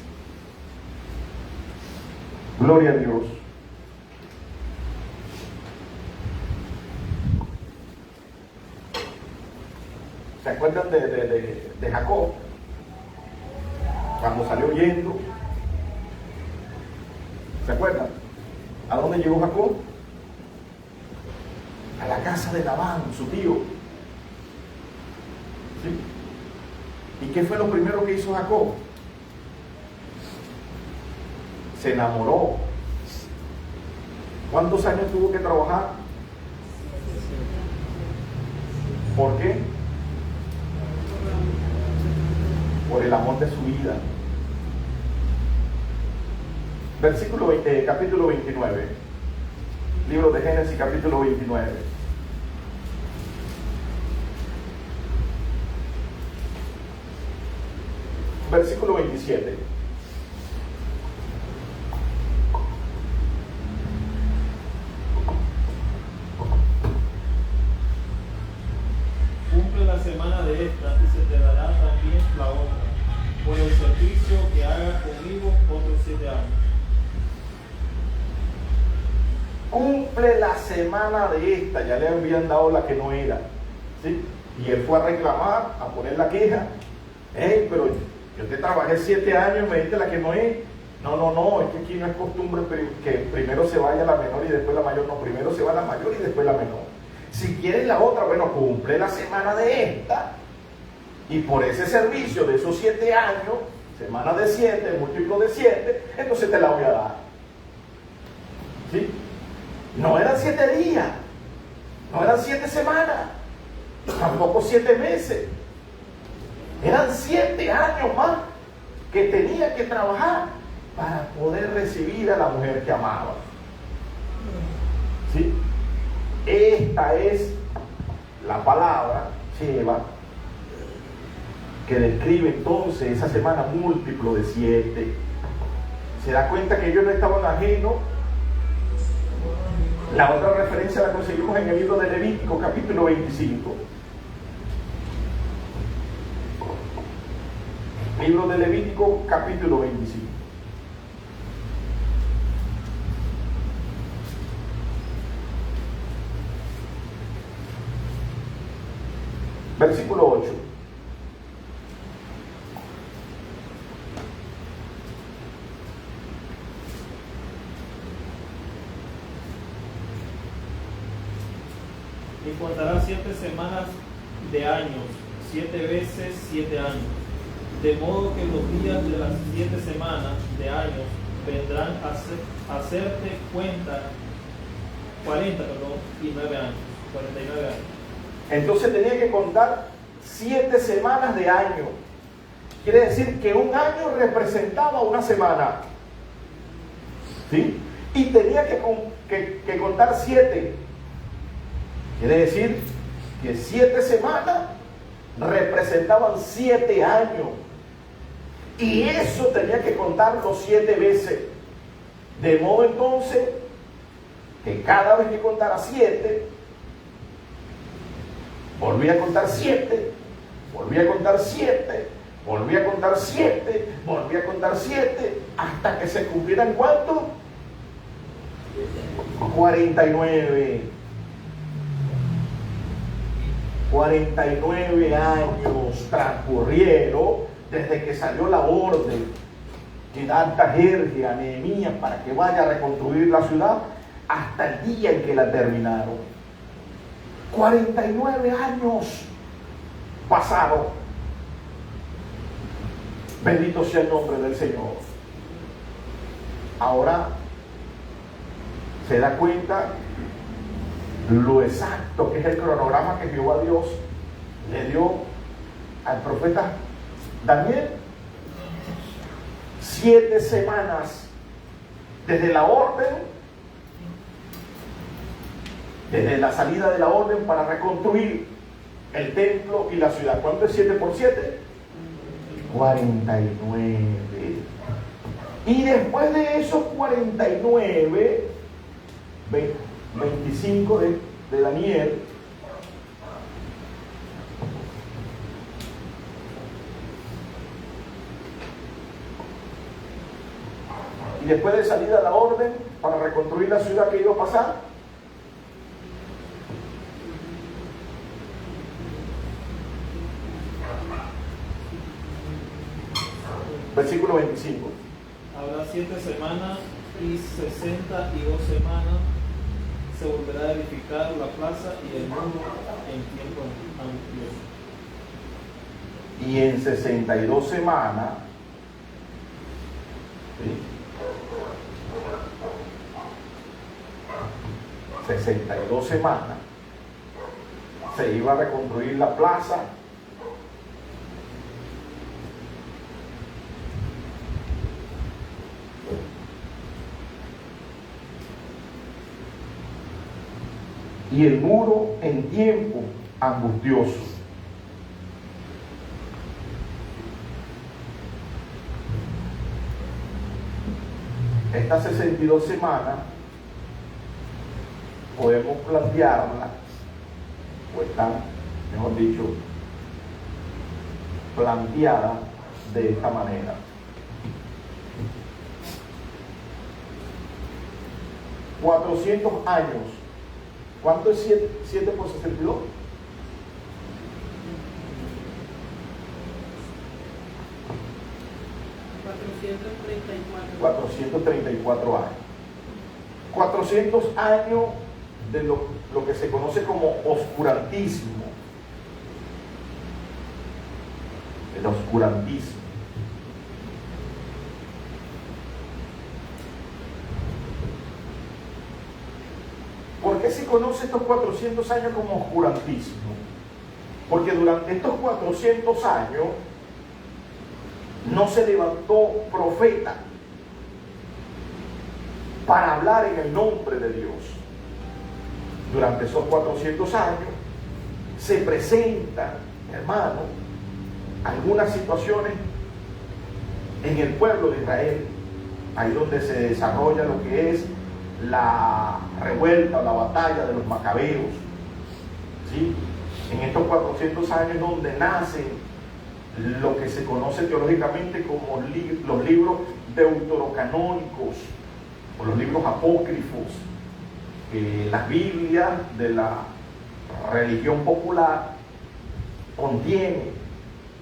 Gloria a Dios. ¿Se acuerdan de Jacob? Cuando salió huyendo. ¿Se acuerdan? ¿A dónde llegó Jacob? A la casa de Labán, su tío. ¿Sí? ¿Y qué fue lo primero que hizo Jacob? Se enamoró. ¿Cuántos años tuvo que trabajar? ¿Por qué? Por el amor de su vida. Capítulo 29. Libro de Génesis, capítulo 29. Versículo 27. Cumple la semana de esta y se te dará también la otra, por el servicio que hagas conmigo otros 7 años. Cumple la semana de esta. Ya le habían dado la que no era, ¿sí? Y él fue a reclamar, a poner la queja. Pero yo te trabajé 7 años y me diste la que no es. No, es que aquí no es costumbre que primero se vaya la menor y después la mayor. No, primero se va la mayor y después la menor. Si quieres la otra, bueno, cumple la semana de esta. Y por ese servicio de esos 7 años, semana de 7, múltiplo de 7, entonces te la voy a dar. ¿Sí? No eran 7 días, no eran 7 semanas, tampoco 7 meses. Eran 7 años más que tenía que trabajar para poder recibir a la mujer que amaba. ¿Sí? Esta es la palabra Sheva que describe entonces esa semana múltiplo de 7. Se da cuenta que ellos no estaban ajenos. La otra referencia la conseguimos en el libro de Levítico, capítulo 25. Libro de Levítico, capítulo 25. Versículo 8. Y contará 7 semanas de años, 7 veces 7 años. De modo que los días de las 7 semanas de años vendrán a hacerte cuenta 40, y 9 años, 49 años. Entonces tenía que contar 7 semanas de año. Quiere decir que un año representaba una semana. ¿Sí? Y tenía que contar 7. Quiere decir que 7 semanas representaban 7 años. Y eso tenía que contarlo 7 veces. De modo entonces que cada vez que contara 7, volvía a contar 7, volvía a contar 7, volvía a contar 7, volvía a contar 7, hasta que se cumplieran ¿cuánto? 49. 49 años transcurrieron desde que salió la orden de dar Artajerjes a Nehemías para que vaya a reconstruir la ciudad, hasta el día en que la terminaron. 49 años pasaron. Bendito sea el nombre del Señor. Ahora se da cuenta lo exacto que es el cronograma que Jehová Dios le dio al profeta Daniel. 7 semanas desde la orden, desde la salida de la orden para reconstruir el templo y la ciudad. ¿Cuánto es 7 por 7? 49. Y después de esos 49, 25 de Daniel, y después de salida la orden para reconstruir la ciudad, que iba a pasar. Versículo 25. Habrá 7 semanas y 62 semanas se volverá a edificar la plaza y el muro en tiempo amplio. Y en 62 semanas, ¿sí? 62 semanas se iba a reconstruir la plaza y el muro en tiempo angustioso. Estas 62 semanas podemos plantearla, o están, mejor dicho, planteada de esta manera. $400 años. ¿Cuánto es 7 por 62? 434 años. 400 años de lo que se conoce como oscurantismo. El oscurantismo. ¿Por qué se conoce estos 400 años como oscurantismo? Porque durante estos 400 años no se levantó profeta para hablar en el nombre de Dios. Durante esos 400 años se presentan, hermano, algunas situaciones en el pueblo de Israel ahí donde se desarrolla lo que es la revuelta o la batalla de los macabeos, ¿sí? En estos 400 años donde nacen lo que se conoce teológicamente como los libros deuterocanónicos o los libros apócrifos, que las Biblias de la religión popular contienen.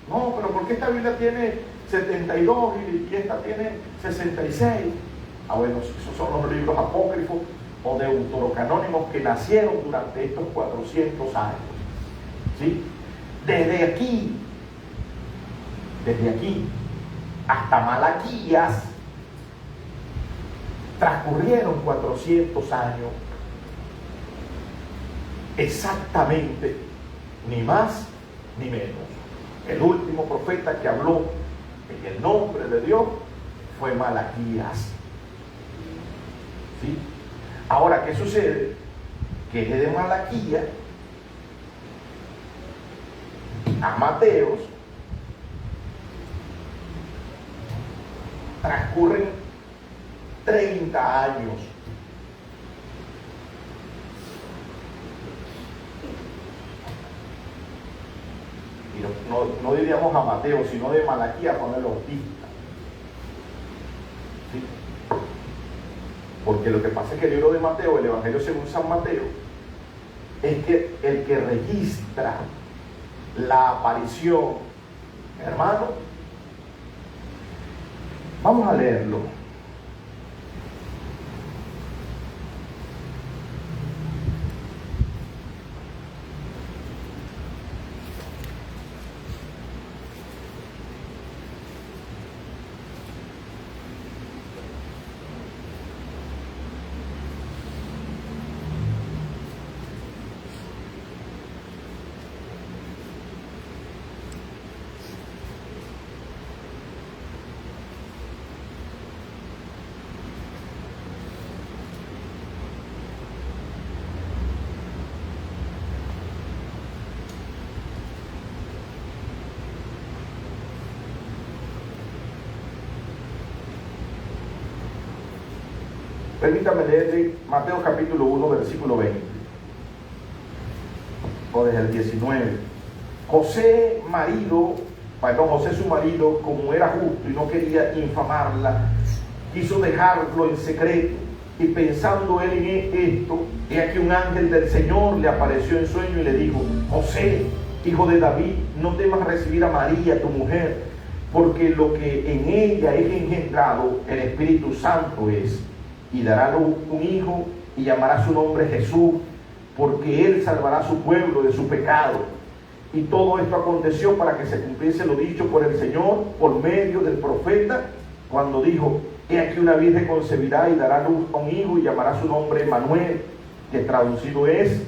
No, pero ¿por qué esta Biblia tiene 72 y esta tiene 66? Ah, bueno, esos son los libros apócrifos o deuterocanónicos que nacieron durante estos 400 años. ¿Sí? Desde aquí hasta Malaquías transcurrieron 400 años, exactamente, ni más ni menos. El último profeta que habló en el nombre de Dios fue Malaquías. ¿Sí? Ahora, ¿qué sucede? Que desde Malaquías a Mateos transcurren 30 años. Y no diríamos a Mateo, sino de Malaquías con el Bautista. ¿Sí? Porque lo que pasa es que el libro de Mateo, el Evangelio según San Mateo, es que el que registra la aparición, hermano, vamos a leerlo. Permítame leer Mateo capítulo 1, versículo 20, o desde el 19. José su marido, como era justo y no quería infamarla, quiso dejarlo en secreto, y pensando él en esto, he aquí un ángel del Señor le apareció en sueño y le dijo: José, hijo de David, no temas recibir a María, tu mujer, porque lo que en ella es engendrado, el Espíritu Santo es. Y dará a luz un hijo y llamará su nombre Jesús, porque él salvará a su pueblo de su pecado. Y todo esto aconteció para que se cumpliese lo dicho por el Señor por medio del profeta, cuando dijo: he aquí una virgen concebirá y dará luz a un hijo y llamará su nombre Emmanuel, que traducido es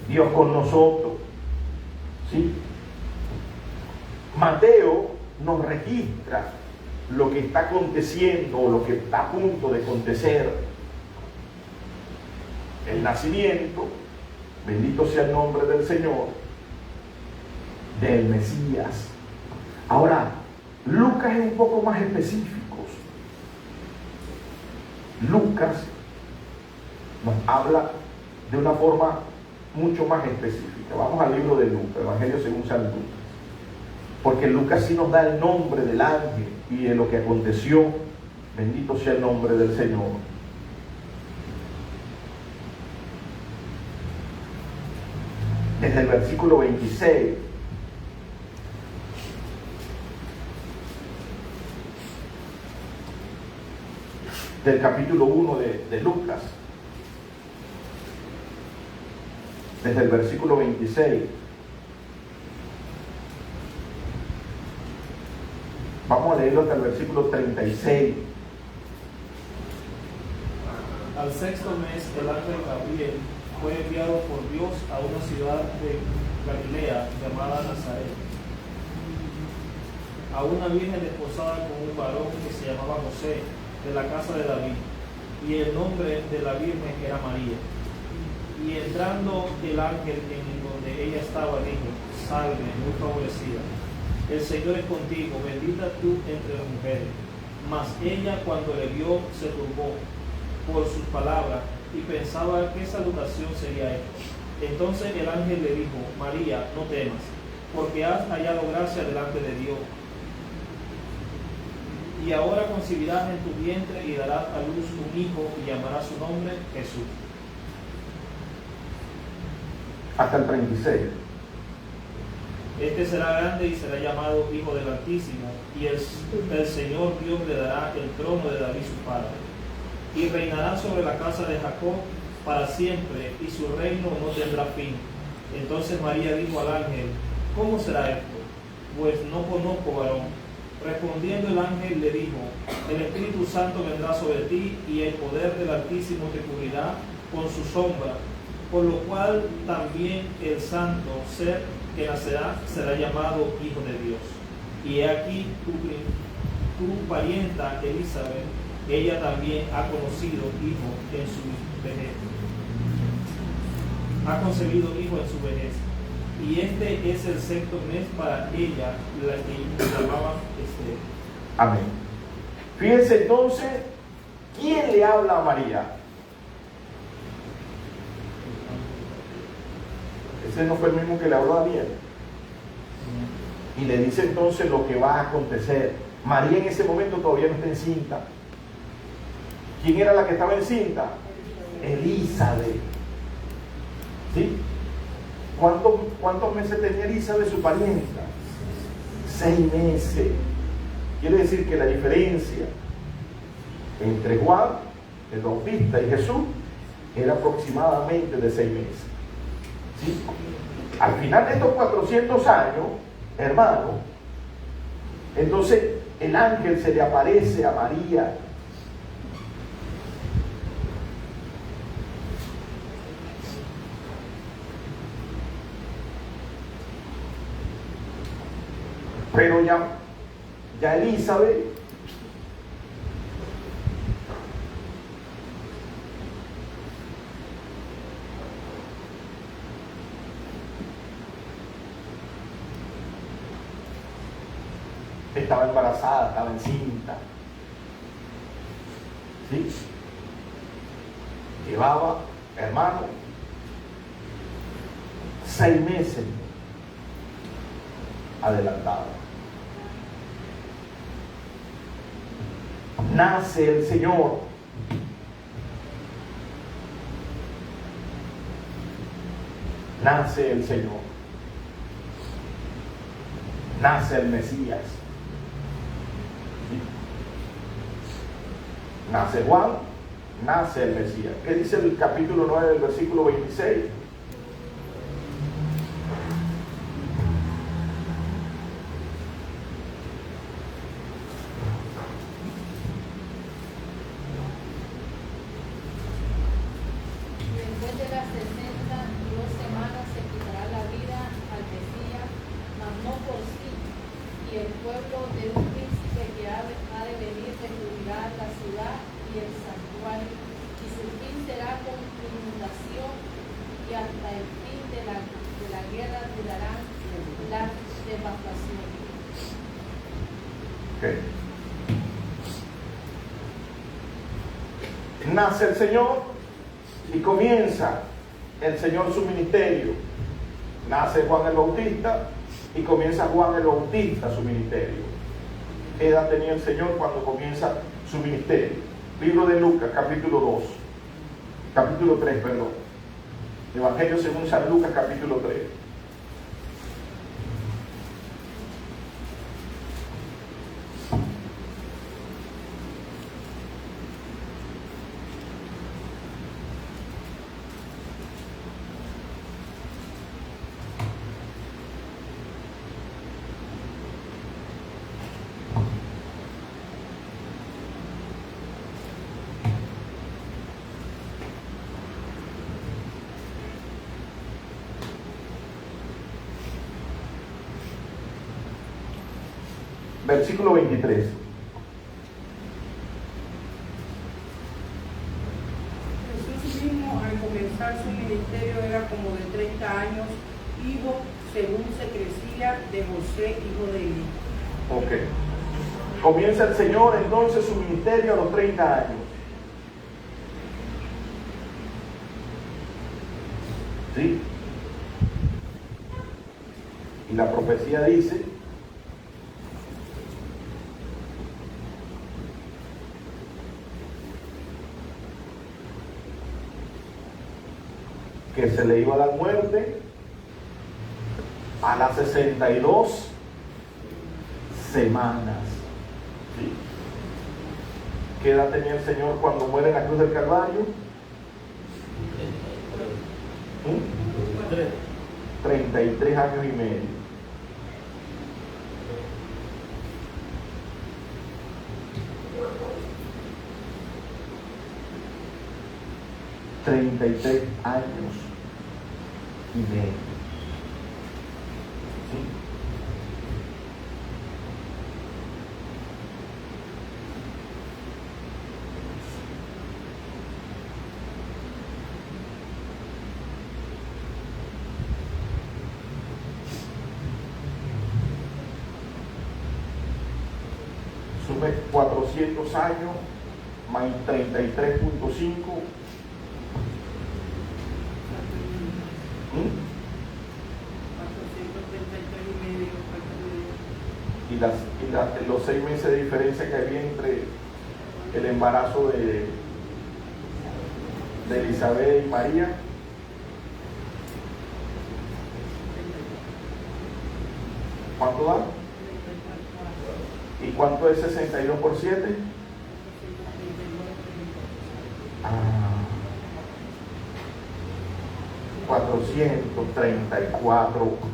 Dios con nosotros. ¿Sí? Mateo nos registra lo que está aconteciendo o lo que está a punto de acontecer. El nacimiento, bendito sea el nombre del Señor, del Mesías. Ahora, Lucas es un poco más específico. Lucas nos habla de una forma mucho más específica. Vamos al libro de Lucas, Evangelio según San Lucas. Porque Lucas sí nos da el nombre del ángel y de lo que aconteció. Bendito sea el nombre del Señor. Desde el versículo 26. Del capítulo 1 de Lucas. Desde el versículo 26. Vamos a leerlo hasta el versículo 36. Al sexto mes, el ángel Gabriel fue enviado por Dios a una ciudad de Galilea llamada Nazaret, a una virgen desposada con un varón que se llamaba José, de la casa de David, y el nombre de la virgen era María. Y entrando el ángel en donde ella estaba, dijo: salve, muy favorecida, el Señor es contigo, bendita tú entre las mujeres. Mas ella, cuando le vio, se turbó por sus palabras y pensaba qué salutación sería esta. Entonces el ángel le dijo: María, no temas, porque has hallado gracia delante de Dios. Y ahora concebirás en tu vientre y darás a luz un hijo y llamarás su nombre Jesús. Hasta el 36. Este será grande y será llamado Hijo del Altísimo, y el Señor Dios le dará el trono de David su padre. Y reinará sobre la casa de Jacob para siempre, y su reino no tendrá fin. Entonces María dijo al ángel: ¿Cómo será esto? Pues no conozco varón. Respondiendo el ángel le dijo: El Espíritu Santo vendrá sobre ti, y el poder del Altísimo te cubrirá con su sombra, por lo cual también el santo ser que nacerá será llamado Hijo de Dios. Y he aquí tu parienta Elizabeth, ella también ha conocido hijo en su vejez. Ha concebido hijo en su vejez. Y este es el sexto mes para ella, la que llamaban Esther. Amén. Fíjense entonces, ¿quién le habla a María? Ese no fue el mismo que le habló a Daniel. Y le dice entonces lo que va a acontecer. María en ese momento todavía no está encinta. ¿Quién era la que estaba encinta? Elizabeth. ¿Sí? ¿Cuántos meses tenía Elizabeth, su parienta? 6 meses. Quiere decir que la diferencia entre Juan, el Bautista, y Jesús era aproximadamente de 6 meses. ¿Sí? Al final de estos 400 años, hermano, entonces el ángel se le aparece a María. Pero ya Elizabeth estaba embarazada, estaba encinta. ¿Sí? Llevaba, hermano, 6 meses adelantado. Nace el Señor. Nace el Señor. Nace el Mesías. Nace Juan, nace el Mesías. ¿Qué dice el capítulo 9 del versículo 26? Después de las 62 semanas se quitará la vida al Mesías, mas no por sí, y el pueblo de un príncipe que ha de venir destruirá la ciudad y el santuario, y su fin será con inundación, y hasta el fin de la guerra durarán las devastaciones. Okay. Nace el Señor y comienza el Señor su ministerio. Nace Juan el Bautista y comienza Juan el Bautista su ministerio. ¿Qué edad tenía el Señor cuando comienza su ministerio? Libro de Lucas, capítulo 3, perdón. Evangelio según San Lucas, capítulo 3. Versículo 23. Jesús mismo, al comenzar su ministerio, era como de 30 años, hijo, según se crecía, de José, hijo de Eli. Ok. Comienza el Señor entonces su ministerio a los 30 años. ¿Sí? Y la profecía dice que se le iba a dar muerte a las 62 semanas. ¿Sí? ¿Qué edad tenía el Señor cuando muere en la cruz del Calvario? 33 años y medio. $33 años y medio. ¿Sí? Sume 400 años más 33.5. 433 y los 6 meses de diferencia que había entre el embarazo de Elizabeth y María. ¿Cuánto da? ¿Y cuánto es 62 por 7? 434.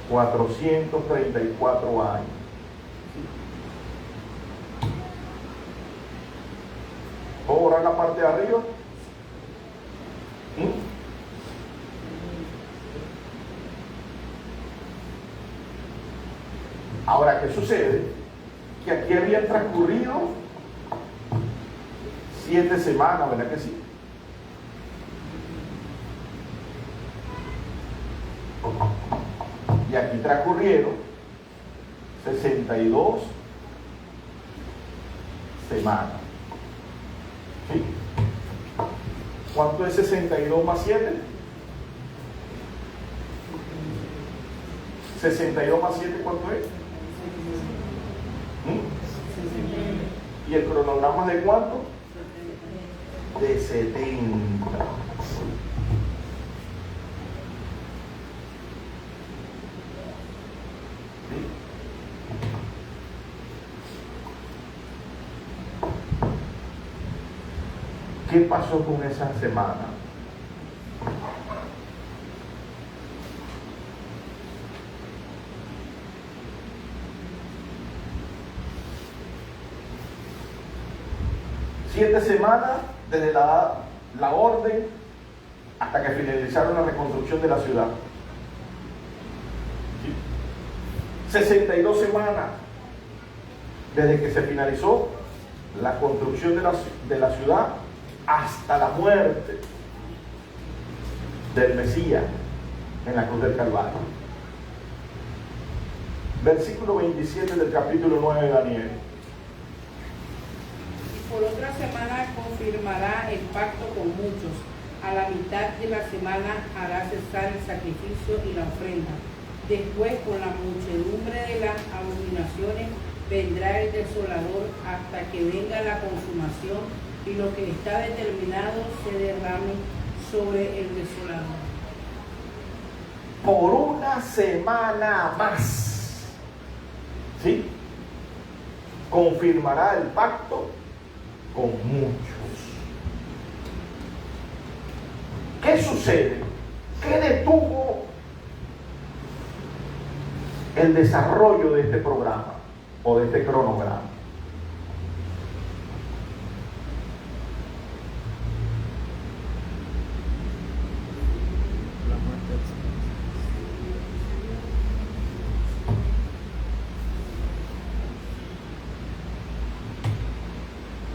434 años. ¿Puedo borrar la parte de arriba? Ahora, ¿qué sucede? Que aquí habían transcurrido 7 semanas, ¿verdad que sí? Y aquí transcurrieron 62 semanas. ¿Sí? ¿Cuánto es 62 más 7? 62 más 7, ¿cuánto es? ¿Y el cronograma de cuánto? De 70. ¿Qué pasó con esa semana? Siete semanas desde la orden hasta que finalizaron la reconstrucción de la ciudad. ¿Sí? 62 semanas desde que se finalizó la construcción de la ciudad hasta la muerte del Mesías en la cruz del Calvario. Versículo 27 del capítulo 9 de Daniel. Por otra semana confirmará el pacto con muchos. A la mitad de la semana hará cesar el sacrificio y la ofrenda. Después, con la muchedumbre de las abominaciones, vendrá el desolador hasta que venga la consumación y lo que está determinado se derrame sobre el desolador. Por una semana más, ¿sí? Confirmará el pacto con muchos. ¿Qué sucede? ¿Qué detuvo el desarrollo de este programa o de este cronograma?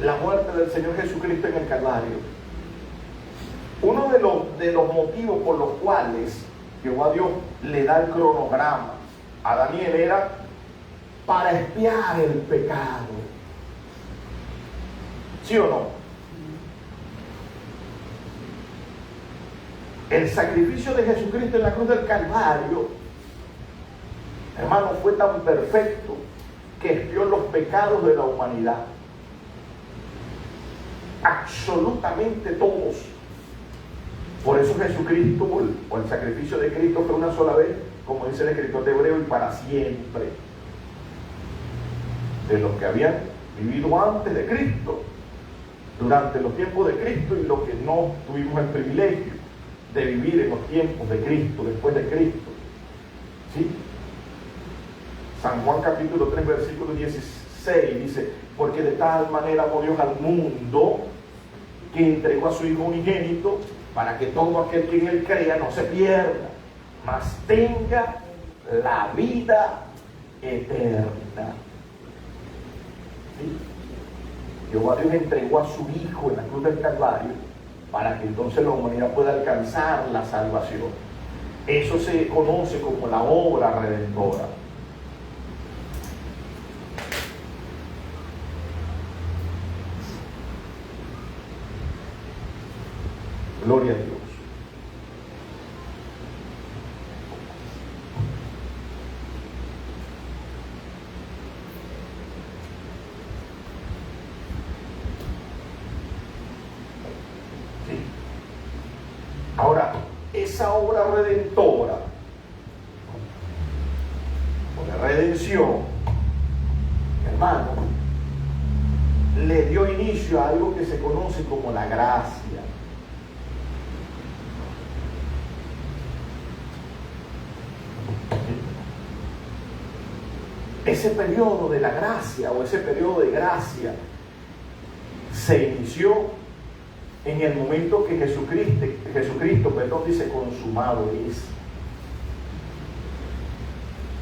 La muerte del Señor Jesucristo en el Calvario. Uno de los motivos por los cuales Jehová Dios le da el cronograma a Daniel era para expiar el pecado. ¿Sí o no? El sacrificio de Jesucristo en la cruz del Calvario, hermano, fue tan perfecto que expió los pecados de la humanidad. Absolutamente todos. Por eso Jesucristo, o el sacrificio de Cristo, fue una sola vez, como dice el escritor de Hebreo, y para siempre. De los que habían vivido antes de Cristo, durante los tiempos de Cristo, y los que no tuvimos el privilegio de vivir en los tiempos de Cristo, después de Cristo. ¿Sí? San Juan capítulo 3, versículo 16 dice: porque de tal manera amó Dios al mundo, que entregó a su Hijo unigénito, para que todo aquel que en él crea no se pierda, mas tenga la vida eterna. ¿Sí? Jehová Dios entregó a su Hijo en la cruz del Calvario para que entonces la humanidad pueda alcanzar la salvación. Eso se conoce como la obra redentora. Gloria a Dios. Sí. Ahora, esa obra redentora, o de redención, hermano, le dio inicio a algo que se conoce como la gracia. Ese periodo de la gracia, o ese periodo de gracia, se inició en el momento que Jesucristo dice: consumado es.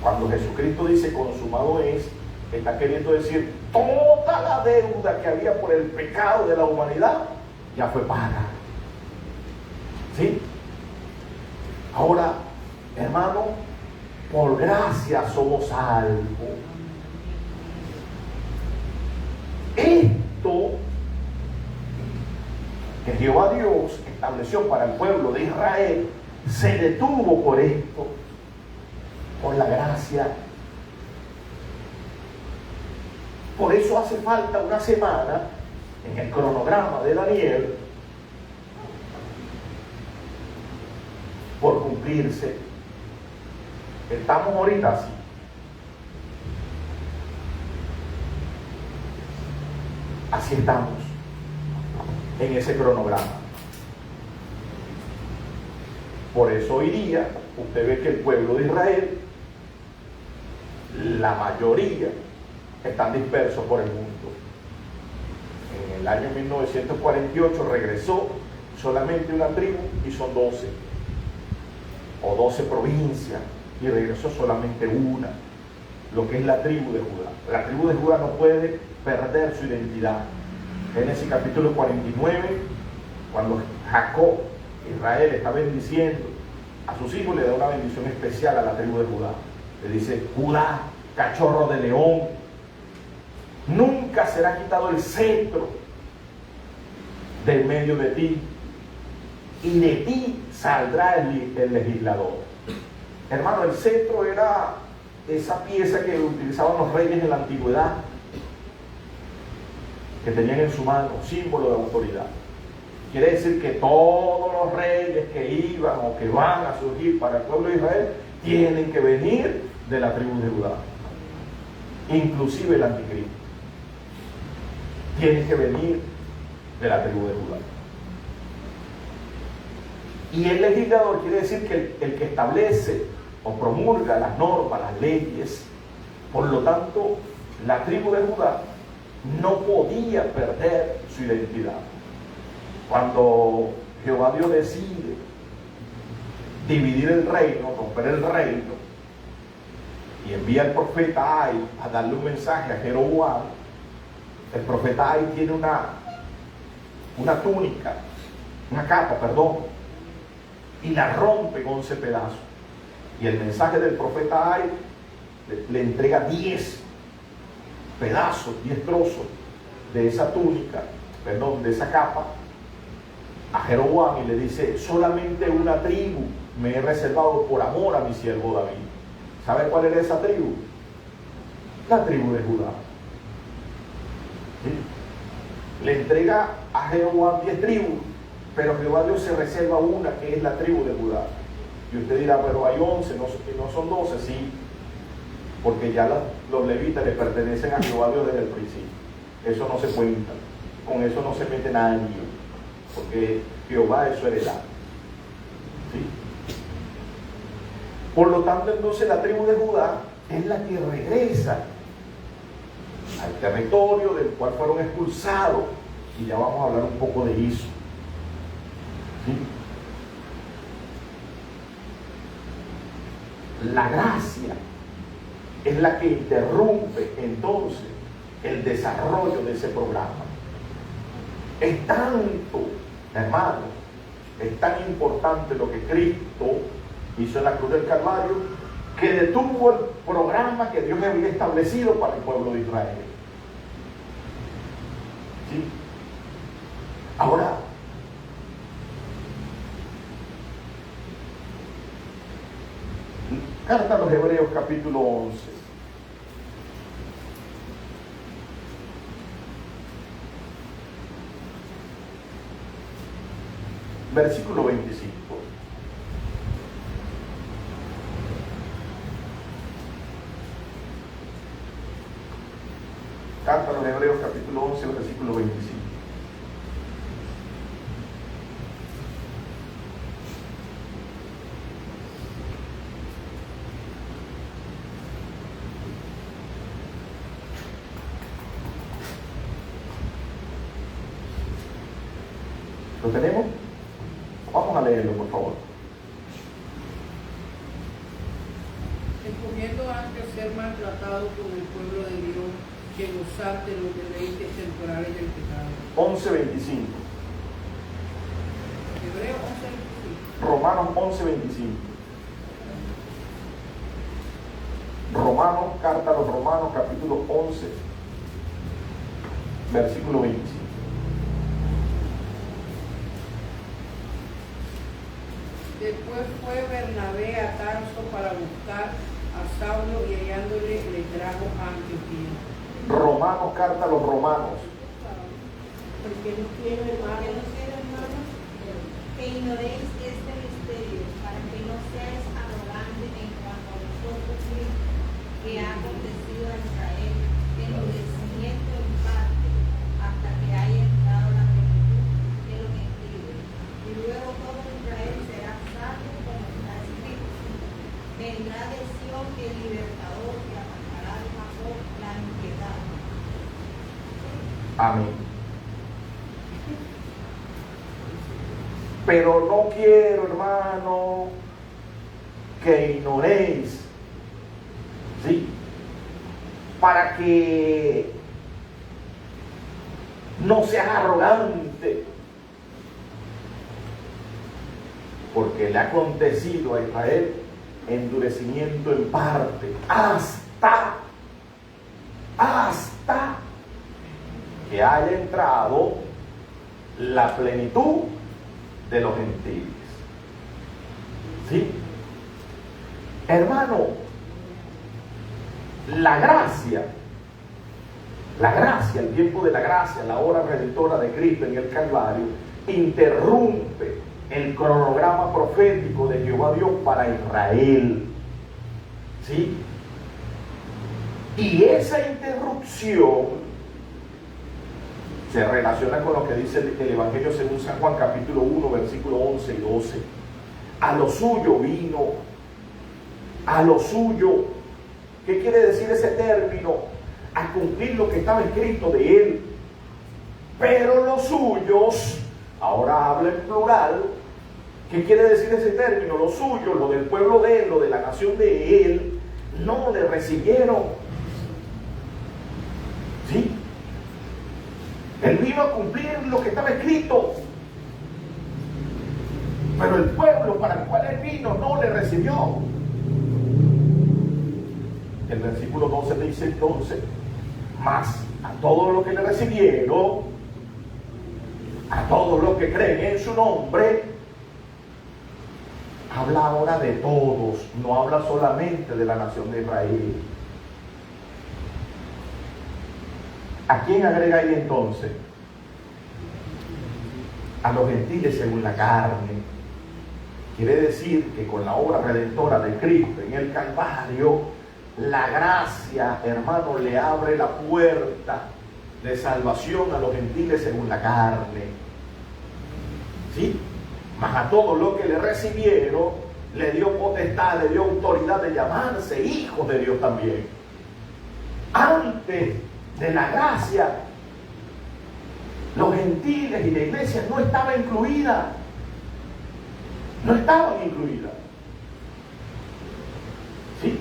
Cuando Jesucristo dice consumado es, está queriendo decir toda la deuda que había por el pecado de la humanidad ya fue paga. ¿Sí? Ahora, hermano, por gracia somos salvos. Esto que Jehová Dios estableció para el pueblo de Israel se detuvo por esto, por la gracia. Por eso hace falta una semana en el cronograma de Daniel por cumplirse. Estamos ahorita así. Así estamos en ese cronograma. Por eso hoy día usted ve que el pueblo de Israel, la mayoría, están dispersos por el mundo. En el año 1948 regresó solamente una tribu y son 12 o 12 provincias, y regresó solamente una, lo que es la tribu de Judá. La tribu de Judá no puede perder su identidad. Génesis capítulo 49, cuando Jacob, Israel, está bendiciendo a sus hijos, le da una bendición especial a la tribu de Judá. Le dice: Judá, cachorro de león, nunca será quitado el cetro del medio de ti, y de ti saldrá el legislador. Hermano, el cetro era esa pieza que utilizaban los reyes en la antigüedad, que tenían en su mano, símbolo de autoridad. Quiere decir que todos los reyes que iban o que van a surgir para el pueblo de Israel tienen que venir de la tribu de Judá. Inclusive el anticristo tiene que venir de la tribu de Judá. Y el legislador quiere decir que el que establece o promulga las normas, las leyes. Por lo tanto, la tribu de Judá no podía perder su identidad. Cuando Jehová Dios decide dividir el reino, romper el reino, y envía al profeta Ahí a darle un mensaje a Jeroboam, el profeta Ahí tiene una túnica, una capa, y la rompe en 11 pedazos. Y el mensaje del profeta Ahí le entrega 10 pedazos, 10 trozos de esa túnica, perdón, de esa capa a Jeroboam y le dice: solamente una tribu me he reservado por amor a mi siervo David. ¿Sabe cuál era esa tribu? La tribu de Judá. ¿Sí? Le entrega a Jeroboam 10 tribus, pero Jehová Dios se reserva una, que es la tribu de Judá. Y usted dirá: pero hay 11, no son 12. Sí, porque ya los levitas le pertenecen a Jehová Dios desde el principio. Eso no se cuenta, con eso no se mete nadie, porque Jehová es su heredad. ¿Sí? Por lo tanto, entonces la tribu de Judá es la que regresa al territorio del cual fueron expulsados, y ya vamos a hablar un poco de eso. ¿Sí? La gracia es la que interrumpe entonces el desarrollo de ese programa. Es tanto, hermano, es tan importante lo que Cristo hizo en la cruz del Calvario, que detuvo el programa que Dios había establecido para el pueblo de Israel. ¿Sí? Ahora, carta a los Hebreos capítulo 11. Versículo 25. Carta a los Hebreos capítulo 11, versículo 25. ¿Lo tenemos? Vamos a leerlo, por favor. Escogiendo antes ser maltratado por el pueblo de Dios que gozar de los deleites temporales del pecado. 11:25. Hebreo 11:25. Romanos 11:25. Romanos, carta a los Romanos, capítulo 11, versículo 25. Después fue Bernabé a Tarso para buscar a Saulo y hallándole le trajo a Antioquía. Romanos, carta a los Romanos. Porque no quiero, hermanos, que ignoréis este misterio, para que no seáis arrogantes en cuanto a vosotros mismos, que ha acontecido a Israel, endurecimiento en parte, hasta que haya entrado la plenitud de los gentiles. Y luego todo Israel será salvo, como está escrito. Vendrá de Sión el libertador que apartará de Jacob la impiedad. Amén. Pero no quiero, hermano, que ignoréis, ¿sí? Para que no seas arrogante, porque le ha acontecido a Israel endurecimiento en parte, hasta que haya entrado la plenitud de los gentiles. ¿Sí? Hermano, la gracia, el tiempo de la gracia, la hora redentora de Cristo en el Calvario, interrumpe el cronograma profético de Jehová Dios para Israel. ¿Sí? Y esa interrupción se relaciona con lo que dice el Evangelio según San Juan capítulo 1, versículo 11 y 12. A lo suyo vino, a lo suyo. ¿Qué quiere decir ese término? A cumplir lo que estaba escrito de él. Pero los suyos, ahora habla en plural. ¿Qué quiere decir ese término? Los suyos, lo del pueblo de él, lo de la nación de él, no le recibieron. ¿Sí? Él vino a cumplir lo que estaba escrito, pero el pueblo para el cual él vino no le recibió. El versículo 12 dice entonces, mas a todos los que le recibieron, a todos los que creen en su nombre, habla ahora de todos, no habla solamente de la nación de Israel. ¿A quién agrega ahí entonces? A los gentiles según la carne. Quiere decir que con la obra redentora de Cristo en el Calvario, la gracia, hermano, le abre la puerta de salvación a los gentiles según la carne. ¿Sí? Mas a todos los que le recibieron, le dio potestad, le dio autoridad de llamarse hijos de Dios también. Antes de la gracia, los gentiles y la iglesia no estaban incluidas. No estaban incluidas. ¿Sí?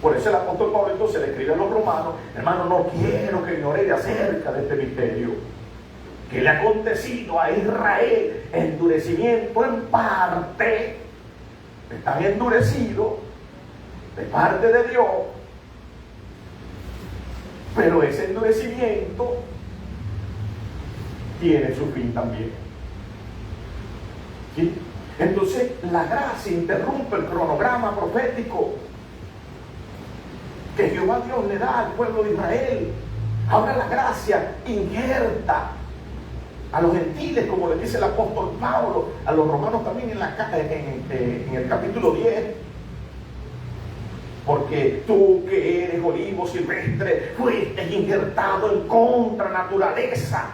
Por eso el apóstol Pablo entonces le escribe a los romanos: hermano, no quiero que ignoréis acerca de este misterio, que le ha acontecido a Israel endurecimiento en parte. Están endurecidos de parte de Dios, pero ese endurecimiento tiene su fin también. ¿Sí? Entonces la gracia interrumpe el cronograma profético que Jehová Dios le da al pueblo de Israel. Ahora la gracia injerta a los gentiles, como le dice el apóstol Pablo, a los romanos también en el capítulo 10. Porque tú que eres olivo silvestre, fuiste injertado en contra naturaleza.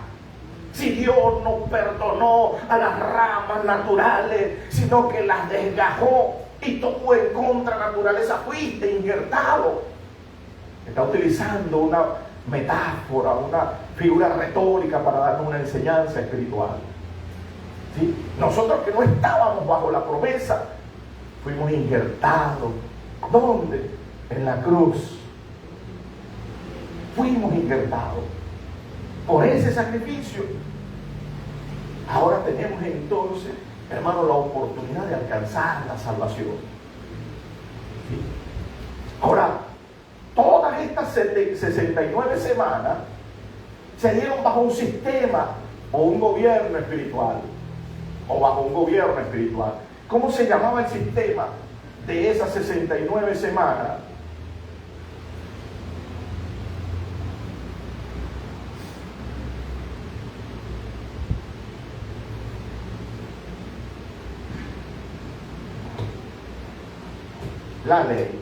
Si Dios no perdonó a las ramas naturales, sino que las desgajó, y tú en contra naturaleza fuiste injertado. Está utilizando una metáfora, una figura retórica para darnos una enseñanza espiritual. ¿Sí? Nosotros que no estábamos bajo la promesa, fuimos injertados. ¿Dónde? En la cruz. Fuimos injertados por ese sacrificio. Ahora tenemos entonces, hermano, la oportunidad de alcanzar la salvación. ¿Sí? Ahora, todas estas 69 semanas se dieron bajo un sistema o un gobierno espiritual, o bajo un gobierno espiritual. ¿Cómo se llamaba el sistema de esas 69 semanas? La ley.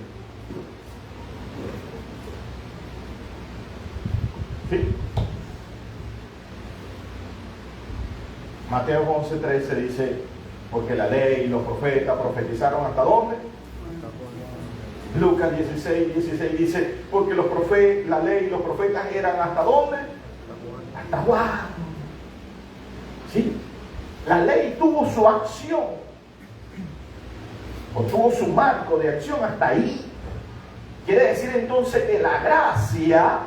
¿Sí? Mateo 11:13 dice: porque la ley y los profetas profetizaron ¿hasta dónde? Lucas 16:16 dice: porque la ley y los profetas eran ¿hasta dónde? Hasta Juan. ¿Sí? La ley tuvo su acción, o tuvo su marco de acción hasta ahí. Quiere decir entonces que la gracia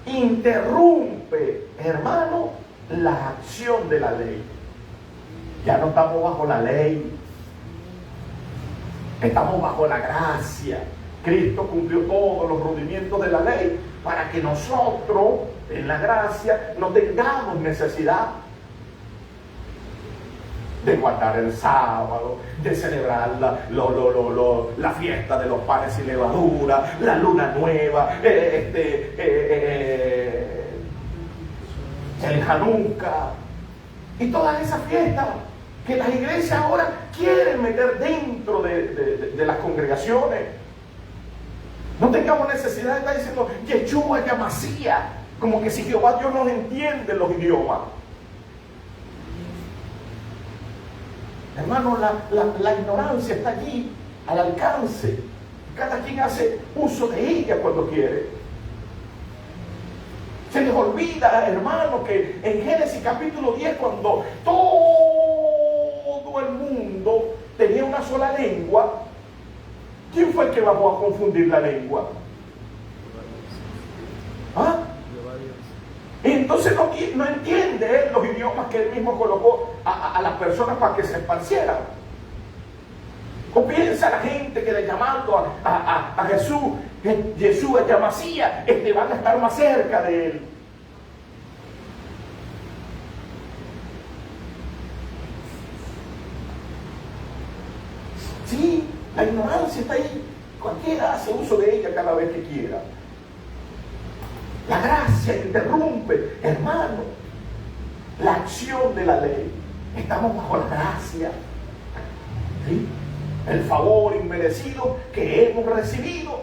interrumpe, hermano, la acción de la ley. Ya no estamos bajo la ley, estamos bajo la gracia. Cristo cumplió todos los rudimentos de la ley para que nosotros en la gracia no tengamos necesidad de guardar el sábado, de celebrar la fiesta de los panes sin levadura, la luna nueva, el Hanukkah y todas esas fiestas que las iglesias ahora quieren meter dentro de las congregaciones. No tengamos necesidad de estar diciendo Yeshua, Yamasía, como que si Jehová Dios nos entiende los idiomas. Hermano, la ignorancia está allí al alcance. Cada quien hace uso de ella cuando quiere. Se les olvida, hermano, que en Génesis capítulo 10, cuando todo el mundo tenía una sola lengua, ¿quién fue el que bajó a confundir la lengua? ¿Ah? Entonces no entiende él los idiomas que él mismo colocó a las personas para que se esparcieran. O piensa la gente que le llamando a Jesús, Jesús es Mesías, van a estar más cerca de él. Sí, la ignorancia está ahí. Cualquiera hace uso de ella cada vez que quiera. La gracia interrumpe, hermano, la acción de la ley. Estamos bajo la gracia. ¿Sí? El favor inmerecido que hemos recibido,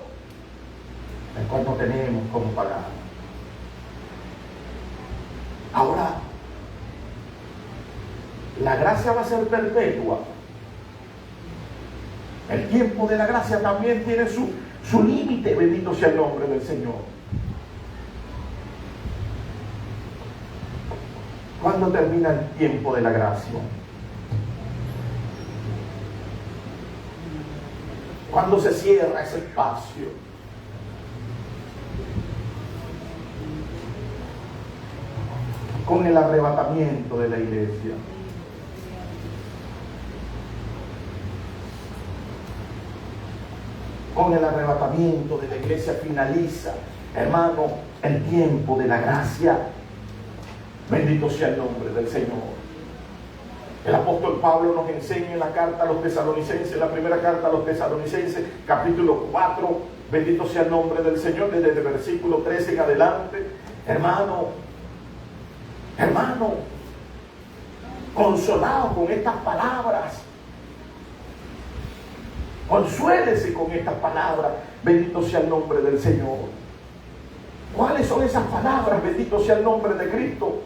el cual no tenemos cómo pagar. Ahora, la gracia va a ser perpetua. El tiempo de la gracia también tiene su límite, bendito sea el nombre del Señor. ¿Cuándo termina el tiempo de la gracia? ¿Cuándo se cierra ese espacio? Con el arrebatamiento de la iglesia. Con el arrebatamiento de la iglesia finaliza, hermano, el tiempo de la gracia. Bendito sea el nombre del Señor. El apóstol Pablo nos enseña en la carta a los tesalonicenses, la primera carta a los tesalonicenses, capítulo 4, bendito sea el nombre del Señor, desde el versículo 13 en adelante. Hermano, consolado con estas palabras. Consuélese con estas palabras, bendito sea el nombre del Señor. ¿Cuáles son esas palabras? Bendito sea el nombre de Cristo.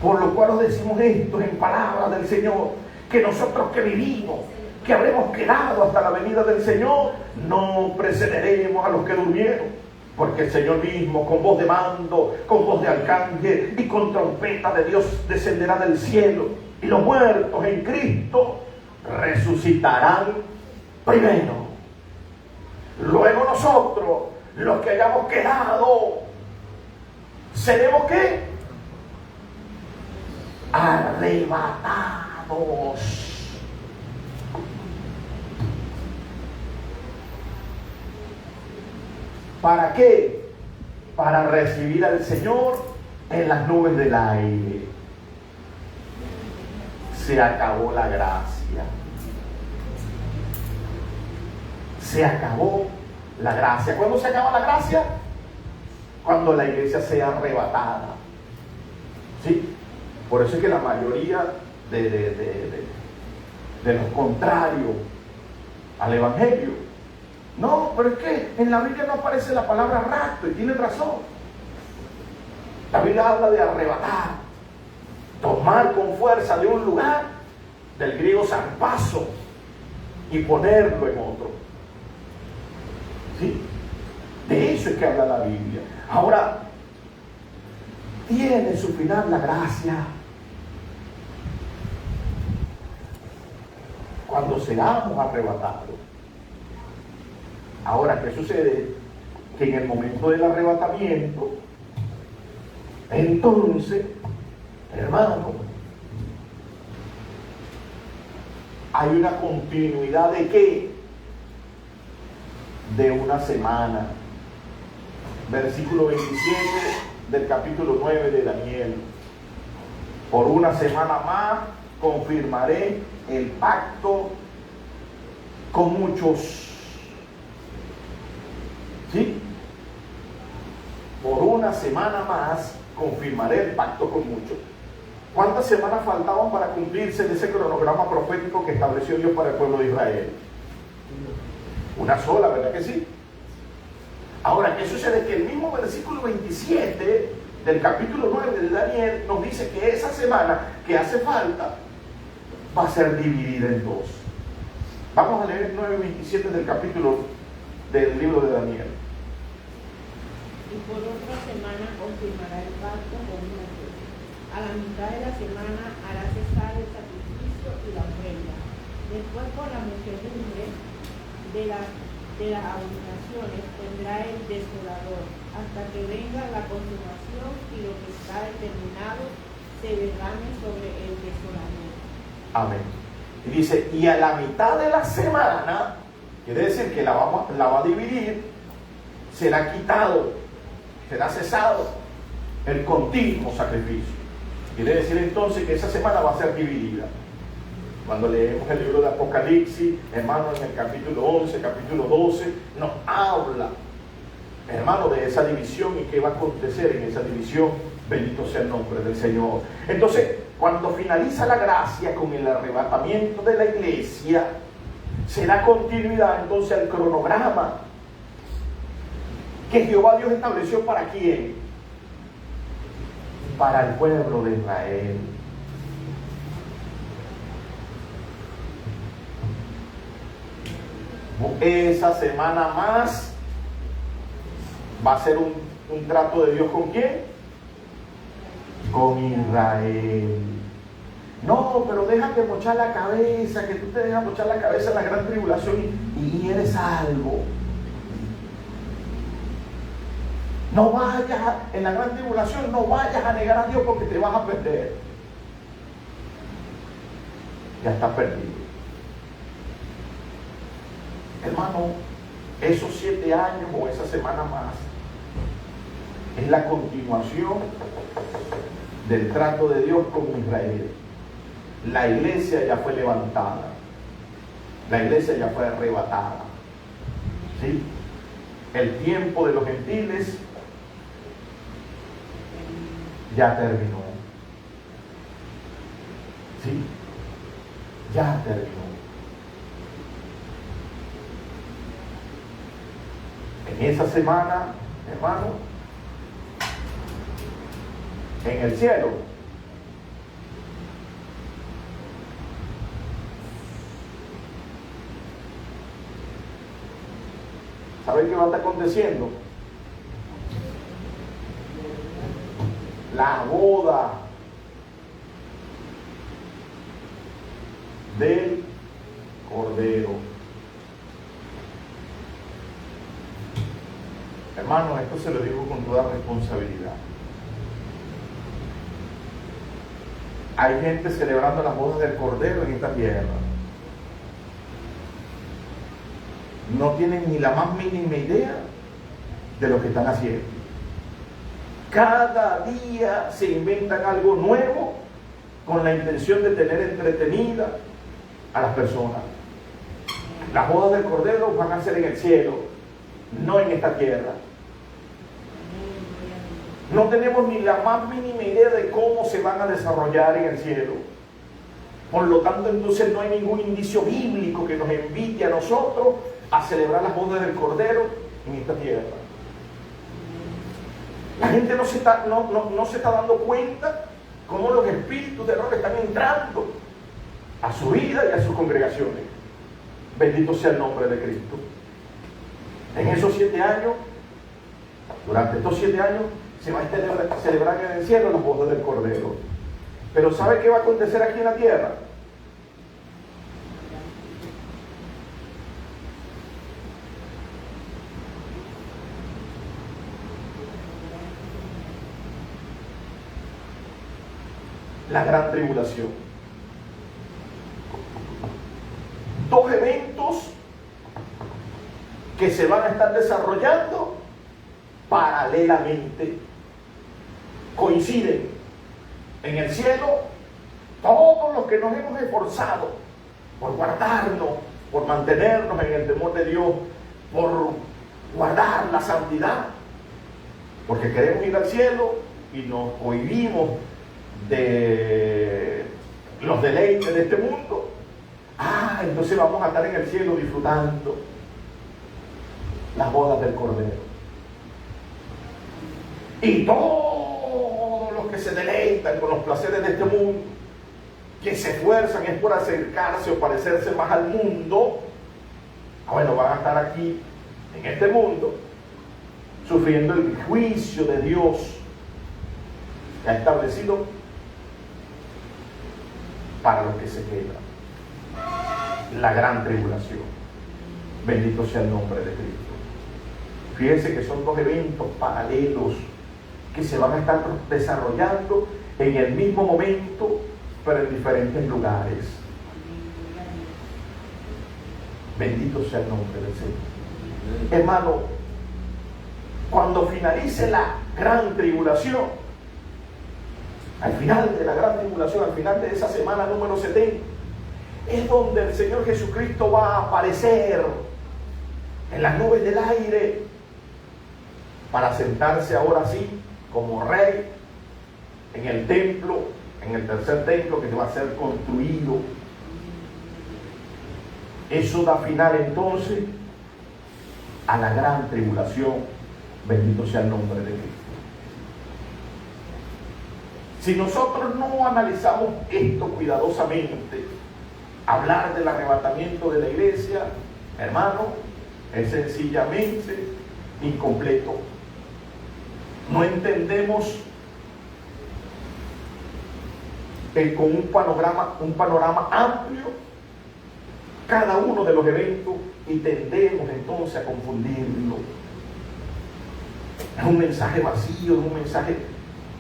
Por lo cual os decimos esto en palabras del Señor, que nosotros que vivimos, que habremos quedado hasta la venida del Señor, no precederemos a los que durmieron, porque el Señor mismo, con voz de mando, con voz de arcángel y con trompeta de Dios, descenderá del cielo, y los muertos en Cristo resucitarán primero. Luego nosotros, los que hayamos quedado, seremos ¿qué? Arrebatados. ¿Para qué? Para recibir al Señor en las nubes del aire. Se acabó la gracia. Se acabó la gracia. ¿Cuándo se acaba la gracia? Cuando la iglesia sea arrebatada. ¿Sí? Por eso es que la mayoría de los contrarios al Evangelio, no, pero es que en la Biblia no aparece la palabra rapto, y tienen razón. La Biblia habla de arrebatar, tomar con fuerza de un lugar, del griego zarpazo, y ponerlo en otro. ¿Sí? De eso es que habla la Biblia. Ahora, tiene su final la gracia cuando seamos arrebatados. Ahora, ¿qué sucede? Que en el momento del arrebatamiento, entonces, hermano, hay una continuidad de ¿qué? De una semana. Versículo 27 del capítulo 9 de Daniel. Por una semana más confirmaré el pacto con muchos. ¿Sí? Por una semana más confirmaré el pacto con muchos. ¿Cuántas semanas faltaban para cumplirse ese cronograma profético que estableció Dios para el pueblo de Israel? Una sola, ¿verdad que sí? Ahora, ¿qué sucede? Que el mismo versículo 27 del capítulo 9 de Daniel nos dice que esa semana que hace falta va a ser dividida en dos. Vamos a leer 9:27 del capítulo del libro de Daniel. Y por otra semana confirmará el pacto con muchos. A la mitad de la semana hará cesar el sacrificio y la ofrenda. Después, con la muchedumbre de las abominaciones tendrá el desolador, hasta que venga la consumación y lo que está determinado se derrame sobre el desolador. Amén. Y dice, y a la mitad de la semana, quiere decir que la va a dividir, será quitado, será cesado el continuo sacrificio. Quiere decir entonces que esa semana va a ser dividida. Cuando leemos el libro de Apocalipsis, hermano, en el capítulo 11, capítulo 12, nos habla, hermano, de esa división y qué va a acontecer en esa división. Bendito sea el nombre del Señor. Entonces, cuando finaliza la gracia con el arrebatamiento de la iglesia, se da continuidad entonces al cronograma que Jehová Dios estableció para quién. Para el pueblo de Israel. Esa semana más va a ser un trato de Dios ¿con quién? Con Israel. No, pero déjate mochar la cabeza, que tú te dejas mochar la cabeza en la gran tribulación y eres salvo. No vayas en la gran tribulación, no vayas a negar a Dios porque te vas a perder. Ya estás perdido. Hermano, esos 7 años o esa semana más es la continuación del trato de Dios con Israel. La iglesia ya fue levantada, la iglesia ya fue arrebatada, ¿sí? El tiempo de los gentiles ya terminó, ¿sí? Ya terminó. En esa semana, hermano, en el cielo, ¿saben qué va a estar aconteciendo? La boda del Cordero. Hermano, esto se lo digo con toda responsabilidad. Hay gente celebrando las bodas del Cordero en esta tierra. No tienen ni la más mínima idea de lo que están haciendo. Cada día se inventan algo nuevo con la intención de tener entretenida a las personas. Las bodas del Cordero van a ser en el cielo, no en esta tierra. No tenemos ni la más mínima idea de cómo se van a desarrollar en el cielo. Por lo tanto, entonces no hay ningún indicio bíblico que nos invite a nosotros a celebrar las bodas del Cordero en esta tierra. La gente no se está dando cuenta cómo los espíritus de error están entrando a su vida y a sus congregaciones. Bendito sea el nombre de Cristo. En esos 7 años, durante estos 7 años, se va a celebrar en el cielo las bodas del Cordero. Pero ¿sabe qué va a acontecer aquí en la tierra? La gran tribulación. 2 eventos que se van a estar desarrollando paralelamente. Coinciden. En el cielo, todos los que nos hemos esforzado por guardarnos, por mantenernos en el temor de Dios, por guardar la santidad, porque queremos ir al cielo y nos cohibimos de los deleites de este mundo. Entonces vamos a estar en el cielo disfrutando las bodas del Cordero. Y todos los que se deleitan con los placeres de este mundo, que se esfuerzan es por acercarse o parecerse más al mundo, van a estar aquí en este mundo sufriendo el juicio de Dios que ha establecido para los que se quedan. La gran tribulación. Bendito sea el nombre de Cristo. Fíjense que son 2 eventos paralelos que se van a estar desarrollando en el mismo momento, pero en diferentes lugares. Bendito sea el nombre del Señor. Hermano, cuando finalice la gran tribulación, al final de la gran tribulación, al final de esa semana número 70, es donde el Señor Jesucristo va a aparecer en las nubes del aire para sentarse ahora sí como rey en el templo, en el tercer templo que va a ser construido. Eso da final entonces a la gran tribulación. Bendito sea el nombre de Cristo. Si nosotros no analizamos esto cuidadosamente, hablar del arrebatamiento de la iglesia, hermano, es sencillamente incompleto. No entendemos con un panorama amplio cada uno de los eventos y tendemos entonces a confundirlo. Es un mensaje vacío, es un mensaje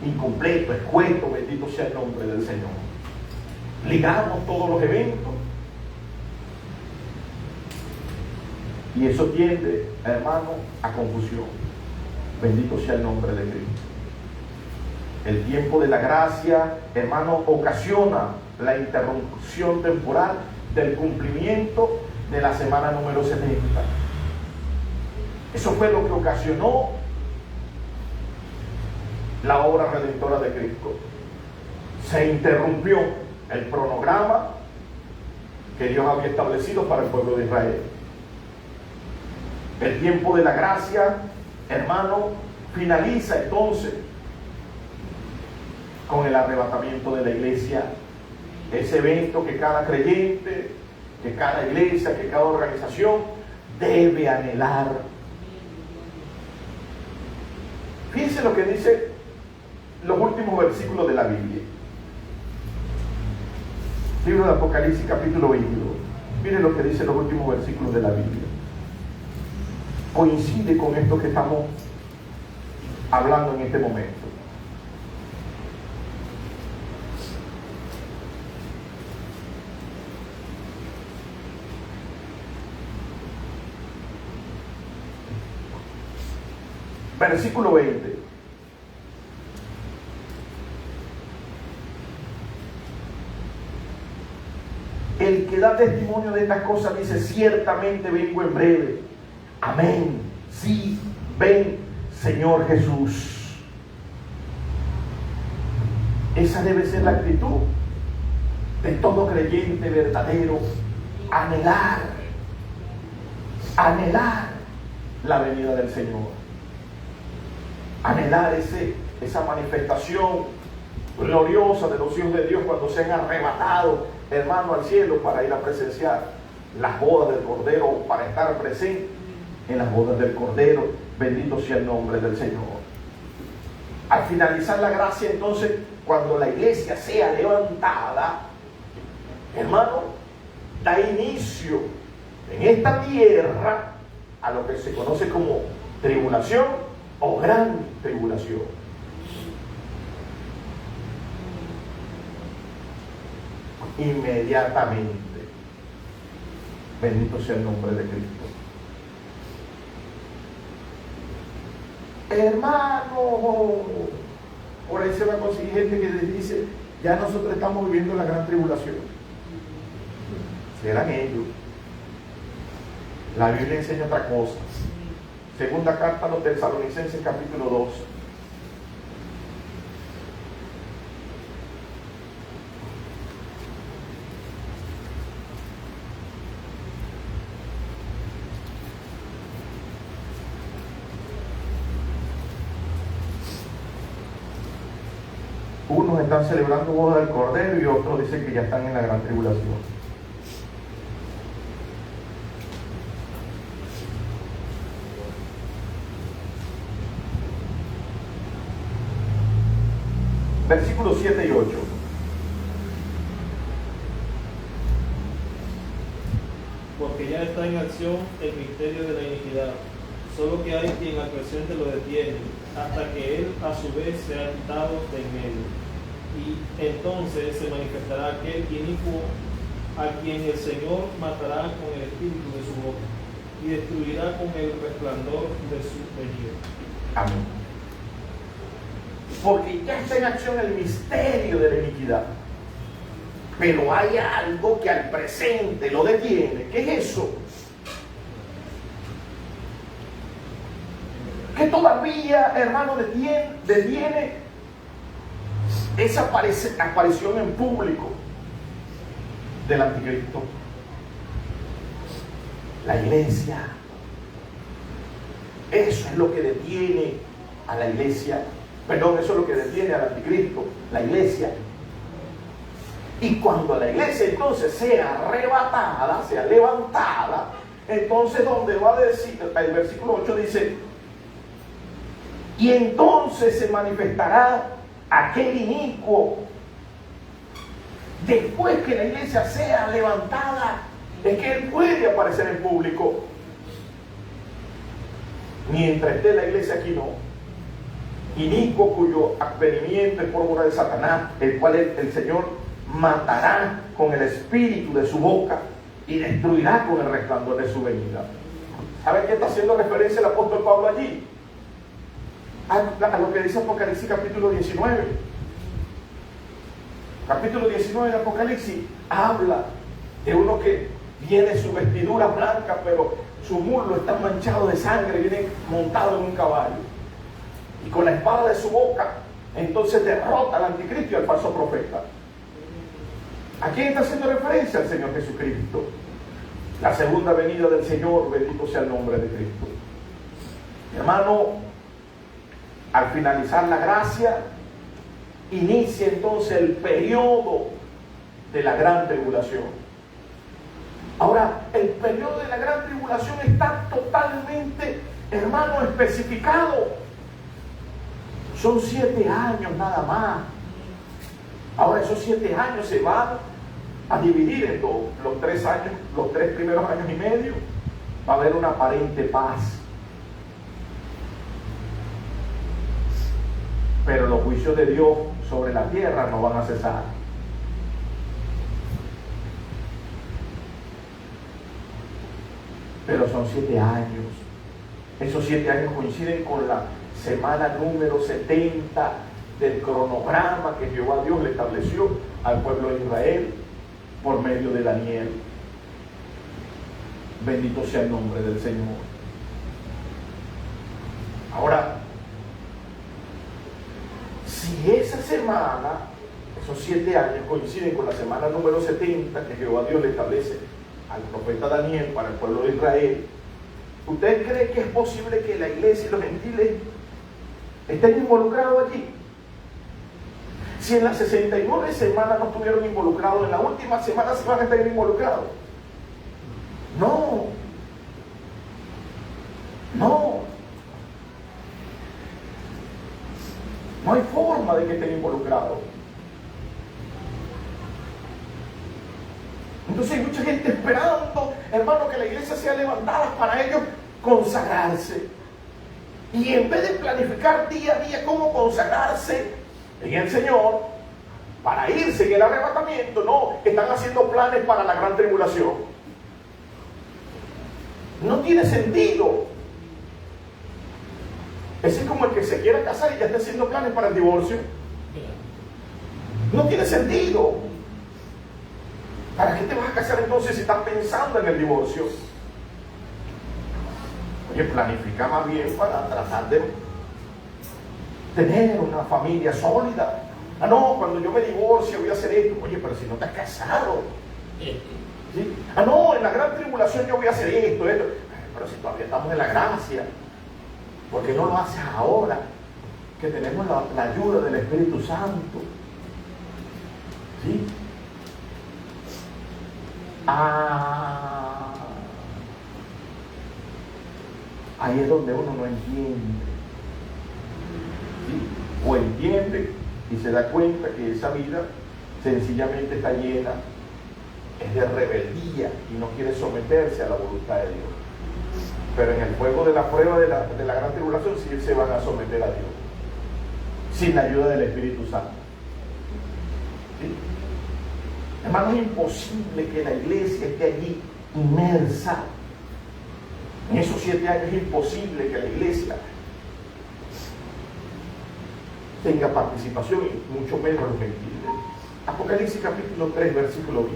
incompleto, escueto, bendito sea el nombre del Señor. Ligamos todos los eventos y eso tiende, hermano, a confusión. Bendito sea el nombre de Cristo. El tiempo de la gracia, hermano, ocasiona la interrupción temporal del cumplimiento de la semana número 70. Eso fue lo que ocasionó la obra redentora de Cristo. Se interrumpió el cronograma que Dios había establecido para el pueblo de Israel. El tiempo de la gracia, hermano, finaliza entonces con el arrebatamiento de la iglesia. Ese evento que cada creyente, que cada iglesia, que cada organización debe anhelar. Fíjense lo que dice los últimos versículos de la Biblia. Libro de Apocalipsis, capítulo 22. Miren lo que dice los últimos versículos de la Biblia. Coincide con esto que estamos hablando en este momento. Versículo 20. El que da testimonio de estas cosas dice: ciertamente vengo en breve. Amén. Sí, ven, Señor Jesús. Esa debe ser la actitud de todo creyente verdadero. Anhelar la venida del Señor. Anhelar esa manifestación gloriosa de los hijos de Dios cuando sean arrebatados, hermano, al cielo para ir a presenciar las bodas del Cordero, para estar presente en las bodas del Cordero. Bendito sea el nombre del Señor. Al finalizar la gracia, entonces, cuando la iglesia sea levantada, hermano, da inicio en esta tierra a lo que se conoce como tribulación o gran tribulación. Inmediatamente. Bendito sea el nombre de Cristo. Hermano, por ahí se va a conseguir gente que les dice: ya nosotros estamos viviendo la gran tribulación. Serán ellos. La Biblia enseña otra cosa. Segunda carta a los Tesalonicenses, capítulo 2. Unos están celebrando boda del Cordero y otros dicen que ya están en la gran tribulación. Versículos 7 y 8. Porque ya está en acción el misterio de la iniquidad, solo que hay quien al presente lo detiene, hasta que él a su vez sea quitado de en medio. Y entonces se manifestará aquel inicuo a quien el Señor matará con el espíritu de su boca y destruirá con el resplandor de su venida. Amén. Porque ya está en acción el misterio de la iniquidad. Pero hay algo que al presente lo detiene. ¿Qué es eso? Que todavía, hermano, detiene esa aparición en público del anticristo. La iglesia. Eso es lo que detiene a la iglesia. Perdón, eso es lo que detiene al anticristo, la iglesia. Y cuando la iglesia entonces sea arrebatada, sea levantada, entonces donde va a decir, el versículo 8 dice, y entonces se manifestará aquel inicuo. Después que la iglesia sea levantada, es que él puede aparecer en público. Mientras esté la iglesia aquí no. Inicuo, cuyo advenimiento es por obra de Satanás, el cual el Señor matará con el espíritu de su boca y destruirá con el resplandor de su venida. ¿Sabe qué está haciendo referencia el apóstol Pablo allí? A lo que dice Apocalipsis capítulo 19. Capítulo 19 de Apocalipsis habla de uno que viene su vestidura blanca, pero su muslo está manchado de sangre, viene montado en un caballo. Y con la espada de su boca, entonces derrota al anticristo y al falso profeta. ¿A quién está haciendo referencia? Al Señor Jesucristo. La segunda venida del Señor, bendito sea el nombre de Cristo. Mi hermano, al finalizar la gracia, inicia entonces el periodo de la gran tribulación. Ahora, el periodo de la gran tribulación está totalmente, hermano, especificado. Son 7 años nada más. Ahora esos 7 años se van a dividir en los 3 años, los 3 primeros años y medio. Va a haber una aparente paz. Pero los juicios de Dios sobre la tierra no van a cesar. Pero son 7 años. Esos 7 años coinciden con la semana número 70 del cronograma que Jehová Dios le estableció al pueblo de Israel por medio de Daniel. Bendito sea el nombre del Señor. Ahora, si esa semana, esos 7 años coinciden con la semana número 70 que Jehová Dios le establece al profeta Daniel para el pueblo de Israel, ¿usted cree que es posible que la iglesia y los gentiles estén involucrados allí? Si en las 69 semanas no estuvieron involucrados, en la última semana se van a estar involucrados. No. No hay forma de que estén involucrados. Entonces hay mucha gente esperando, hermano, que la iglesia sea levantada para ellos consagrarse. Y en vez de planificar día a día cómo consagrarse en el Señor, para irse en el arrebatamiento, no, están haciendo planes para la gran tribulación. No tiene sentido. Ese es como el que se quiera casar y ya está haciendo planes para el divorcio. No tiene sentido. ¿Para qué te vas a casar entonces si estás pensando en el divorcio? Oye, planifica más bien para tratar de tener una familia sólida. Ah, no, cuando yo me divorcie voy a hacer esto. Oye, pero si no te has casado. ¿Sí? Ah, no, en la gran tribulación yo voy a hacer esto. Pero si todavía estamos en la gracia, ¿por qué no lo haces ahora? Que tenemos la ayuda del Espíritu Santo. ¿Sí? Ahí es donde uno no entiende. ¿Sí? O entiende y se da cuenta que esa vida sencillamente está llena de rebeldía y no quiere someterse a la voluntad de Dios. Pero en el fuego de la prueba de la gran tribulación sí se van a someter a Dios sin la ayuda del Espíritu Santo. ¿Sí? Hermano, es imposible que la iglesia esté allí inmersa. En esos 7 años es imposible que la iglesia tenga participación, y mucho menos los gentiles. Apocalipsis capítulo 3, versículo 10.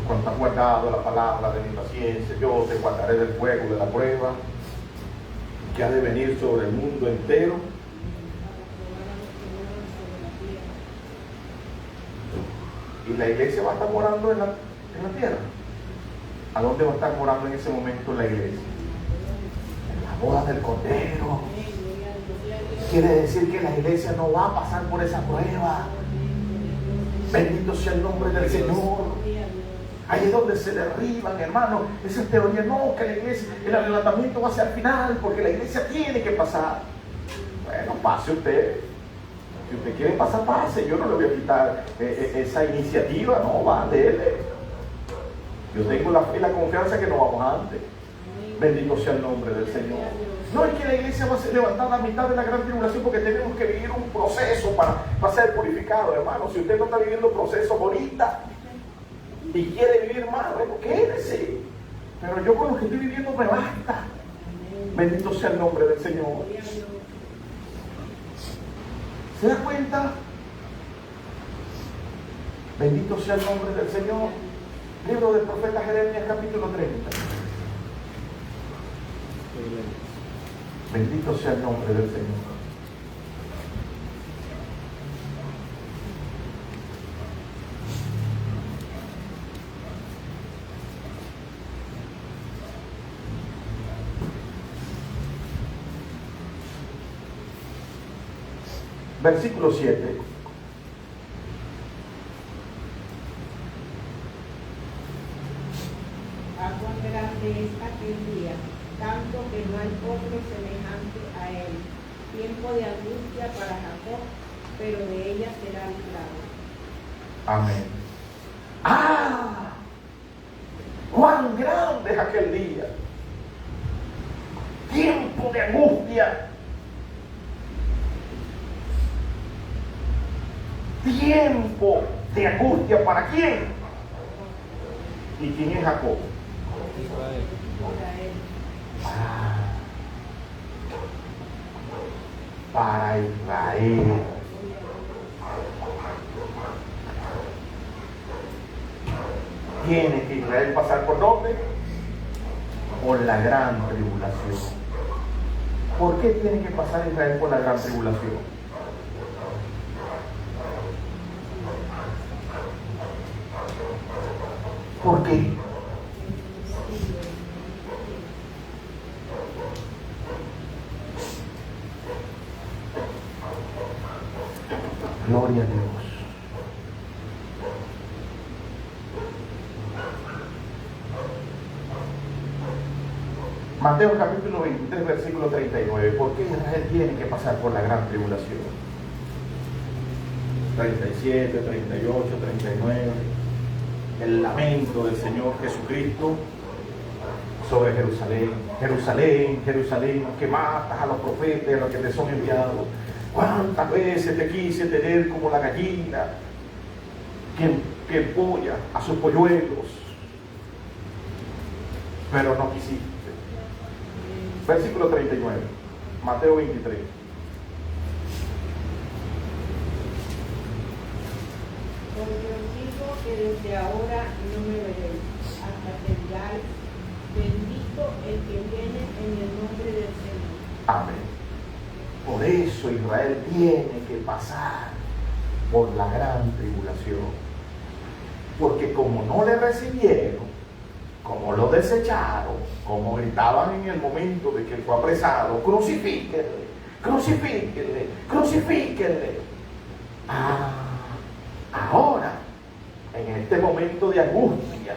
Cuando has guardado la palabra de mi paciencia, yo te guardaré del fuego de la prueba que ha de venir sobre el mundo entero. Y la iglesia va a estar morando en la tierra. ¿A dónde va a estar morando en ese momento la iglesia? En la boda del Cordero. Quiere decir que la iglesia no va a pasar por esa prueba. Bendito sea el nombre del Señor. Ahí es donde se derriban, hermano, esas teorías. No, que la iglesia, el arrebatamiento va a ser al final, porque la iglesia tiene que pasar. Bueno, pase usted. Si usted quiere pasar, pase. Yo no le voy a quitar esa iniciativa. No, va, dele. Yo tengo la fe y la confianza que no vamos antes. Bendito sea el nombre del Señor. No es que la iglesia va a ser levantada a mitad de la gran tribulación, porque tenemos que vivir un proceso para ser purificado, hermano. Si usted no está viviendo procesos ahorita y quiere vivir más, bueno, quédese. Pero yo con lo que estoy viviendo me basta. Bendito sea el nombre del Señor. ¿Se da cuenta? Bendito sea el nombre del Señor. Libro del profeta Jeremías, capítulo 30. Bendito sea el nombre del Señor. Versículo 7. Cuán grande es aquel día, tanto que no hay otro semejante a él. Tiempo de angustia para Jacob, pero de ella será librado. Amén. ¡Ah! ¡Cuán grande es aquel día! Tiempo de angustia. Tiempo de angustia, ¿para quién? ¿Y quién es Jacob? Para Israel. Tiene que Israel pasar por dónde? Por la gran tribulación. ¿Por qué tiene que pasar Israel por la gran tribulación? ¿Por qué? Gloria a Dios. Mateo capítulo 23, versículo 39. ¿Por qué Israel tiene que pasar por la gran tribulación? 37, 38, 39. El lamento del Señor Jesucristo sobre Jerusalén. Jerusalén, Jerusalén, que matas a los profetas, a los que te son enviados. ¿Cuántas veces te quise tener como la gallina que empolla a sus polluelos? Pero no quisiste. Versículo 39, Mateo 23. Porque os digo que desde ahora no me veréis, hasta que digáis, bendito el que viene en el nombre del Señor. Amén. Por eso Israel tiene que pasar por la gran tribulación. Porque como no le recibieron, como lo desecharon, como gritaban en el momento de que él fue apresado, crucifíquenle, crucifíquenle, crucifíquenle. Ahora, en este momento de angustia,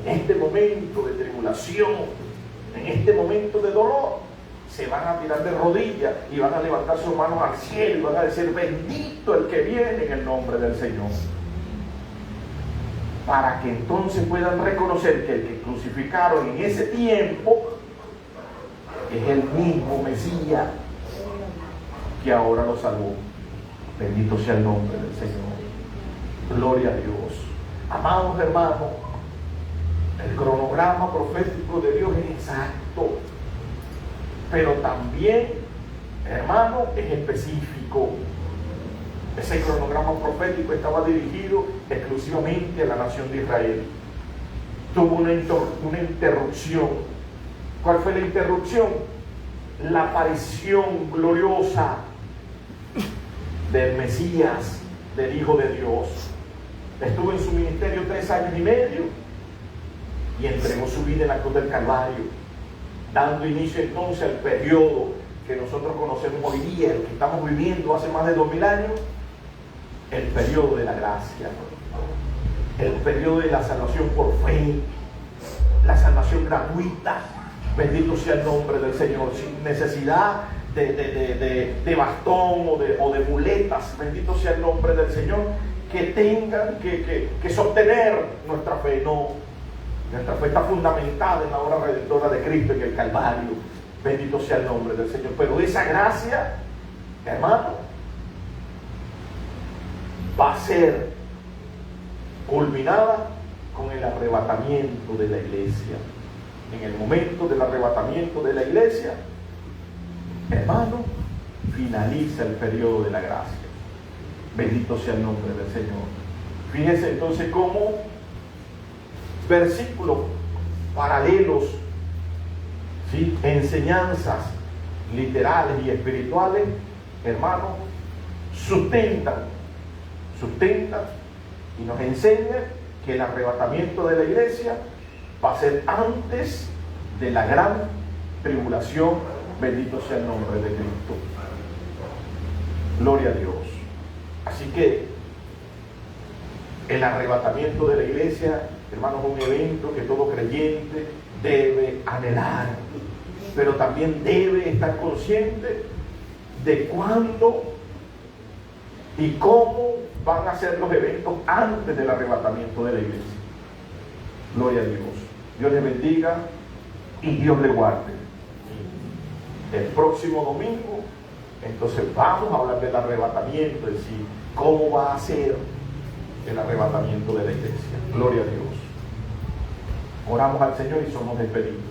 en este momento de tribulación, en este momento de dolor, se van a tirar de rodillas y van a levantar sus manos al cielo y van a decir: bendito el que viene en el nombre del Señor. Para que entonces puedan reconocer que el que crucificaron en ese tiempo es el mismo Mesías que ahora lo salvó. Bendito sea el nombre del Señor. Gloria a Dios. Amados hermanos, el cronograma profético de Dios es exacto, pero también, hermano, es específico. Ese cronograma profético estaba dirigido exclusivamente a la nación de Israel. Tuvo una interrupción. ¿Cuál fue la interrupción? La aparición gloriosa del Mesías, del Hijo de Dios. Estuvo en su ministerio 3 años y medio y entregó su vida en la cruz del Calvario, dando inicio entonces al periodo que nosotros conocemos hoy día, el que estamos viviendo hace más de 2000 años, el periodo de la gracia, el periodo de la salvación por fe, la salvación gratuita. Bendito sea el nombre del Señor, sin necesidad de bastón o de muletas. Bendito sea el nombre del Señor, que tengan que sostener nuestra fe. No, nuestra fe está fundamentada en la obra redentora de Cristo en el Calvario. Bendito sea el nombre del Señor. Pero esa gracia, hermano, va a ser culminada con el arrebatamiento de la iglesia. En el momento del arrebatamiento de la iglesia, hermano, finaliza el periodo de la gracia. Bendito sea el nombre del Señor. Fíjense entonces cómo versículos paralelos, ¿sí?, enseñanzas literales y espirituales, hermano, sustentan y nos enseñan que el arrebatamiento de la iglesia va a ser antes de la gran tribulación. Bendito sea el nombre de Cristo. Gloria a Dios. Así que el arrebatamiento de la iglesia, hermanos, es un evento que todo creyente debe anhelar, pero también debe estar consciente de cuándo y cómo van a ser los eventos antes del arrebatamiento de la iglesia. Gloria a Dios. Dios les bendiga y Dios les guarde. El próximo domingo, entonces vamos a hablar del arrebatamiento, es decir, cómo va a ser el arrebatamiento de la iglesia. Gloria a Dios. Oramos al Señor y somos despedidos.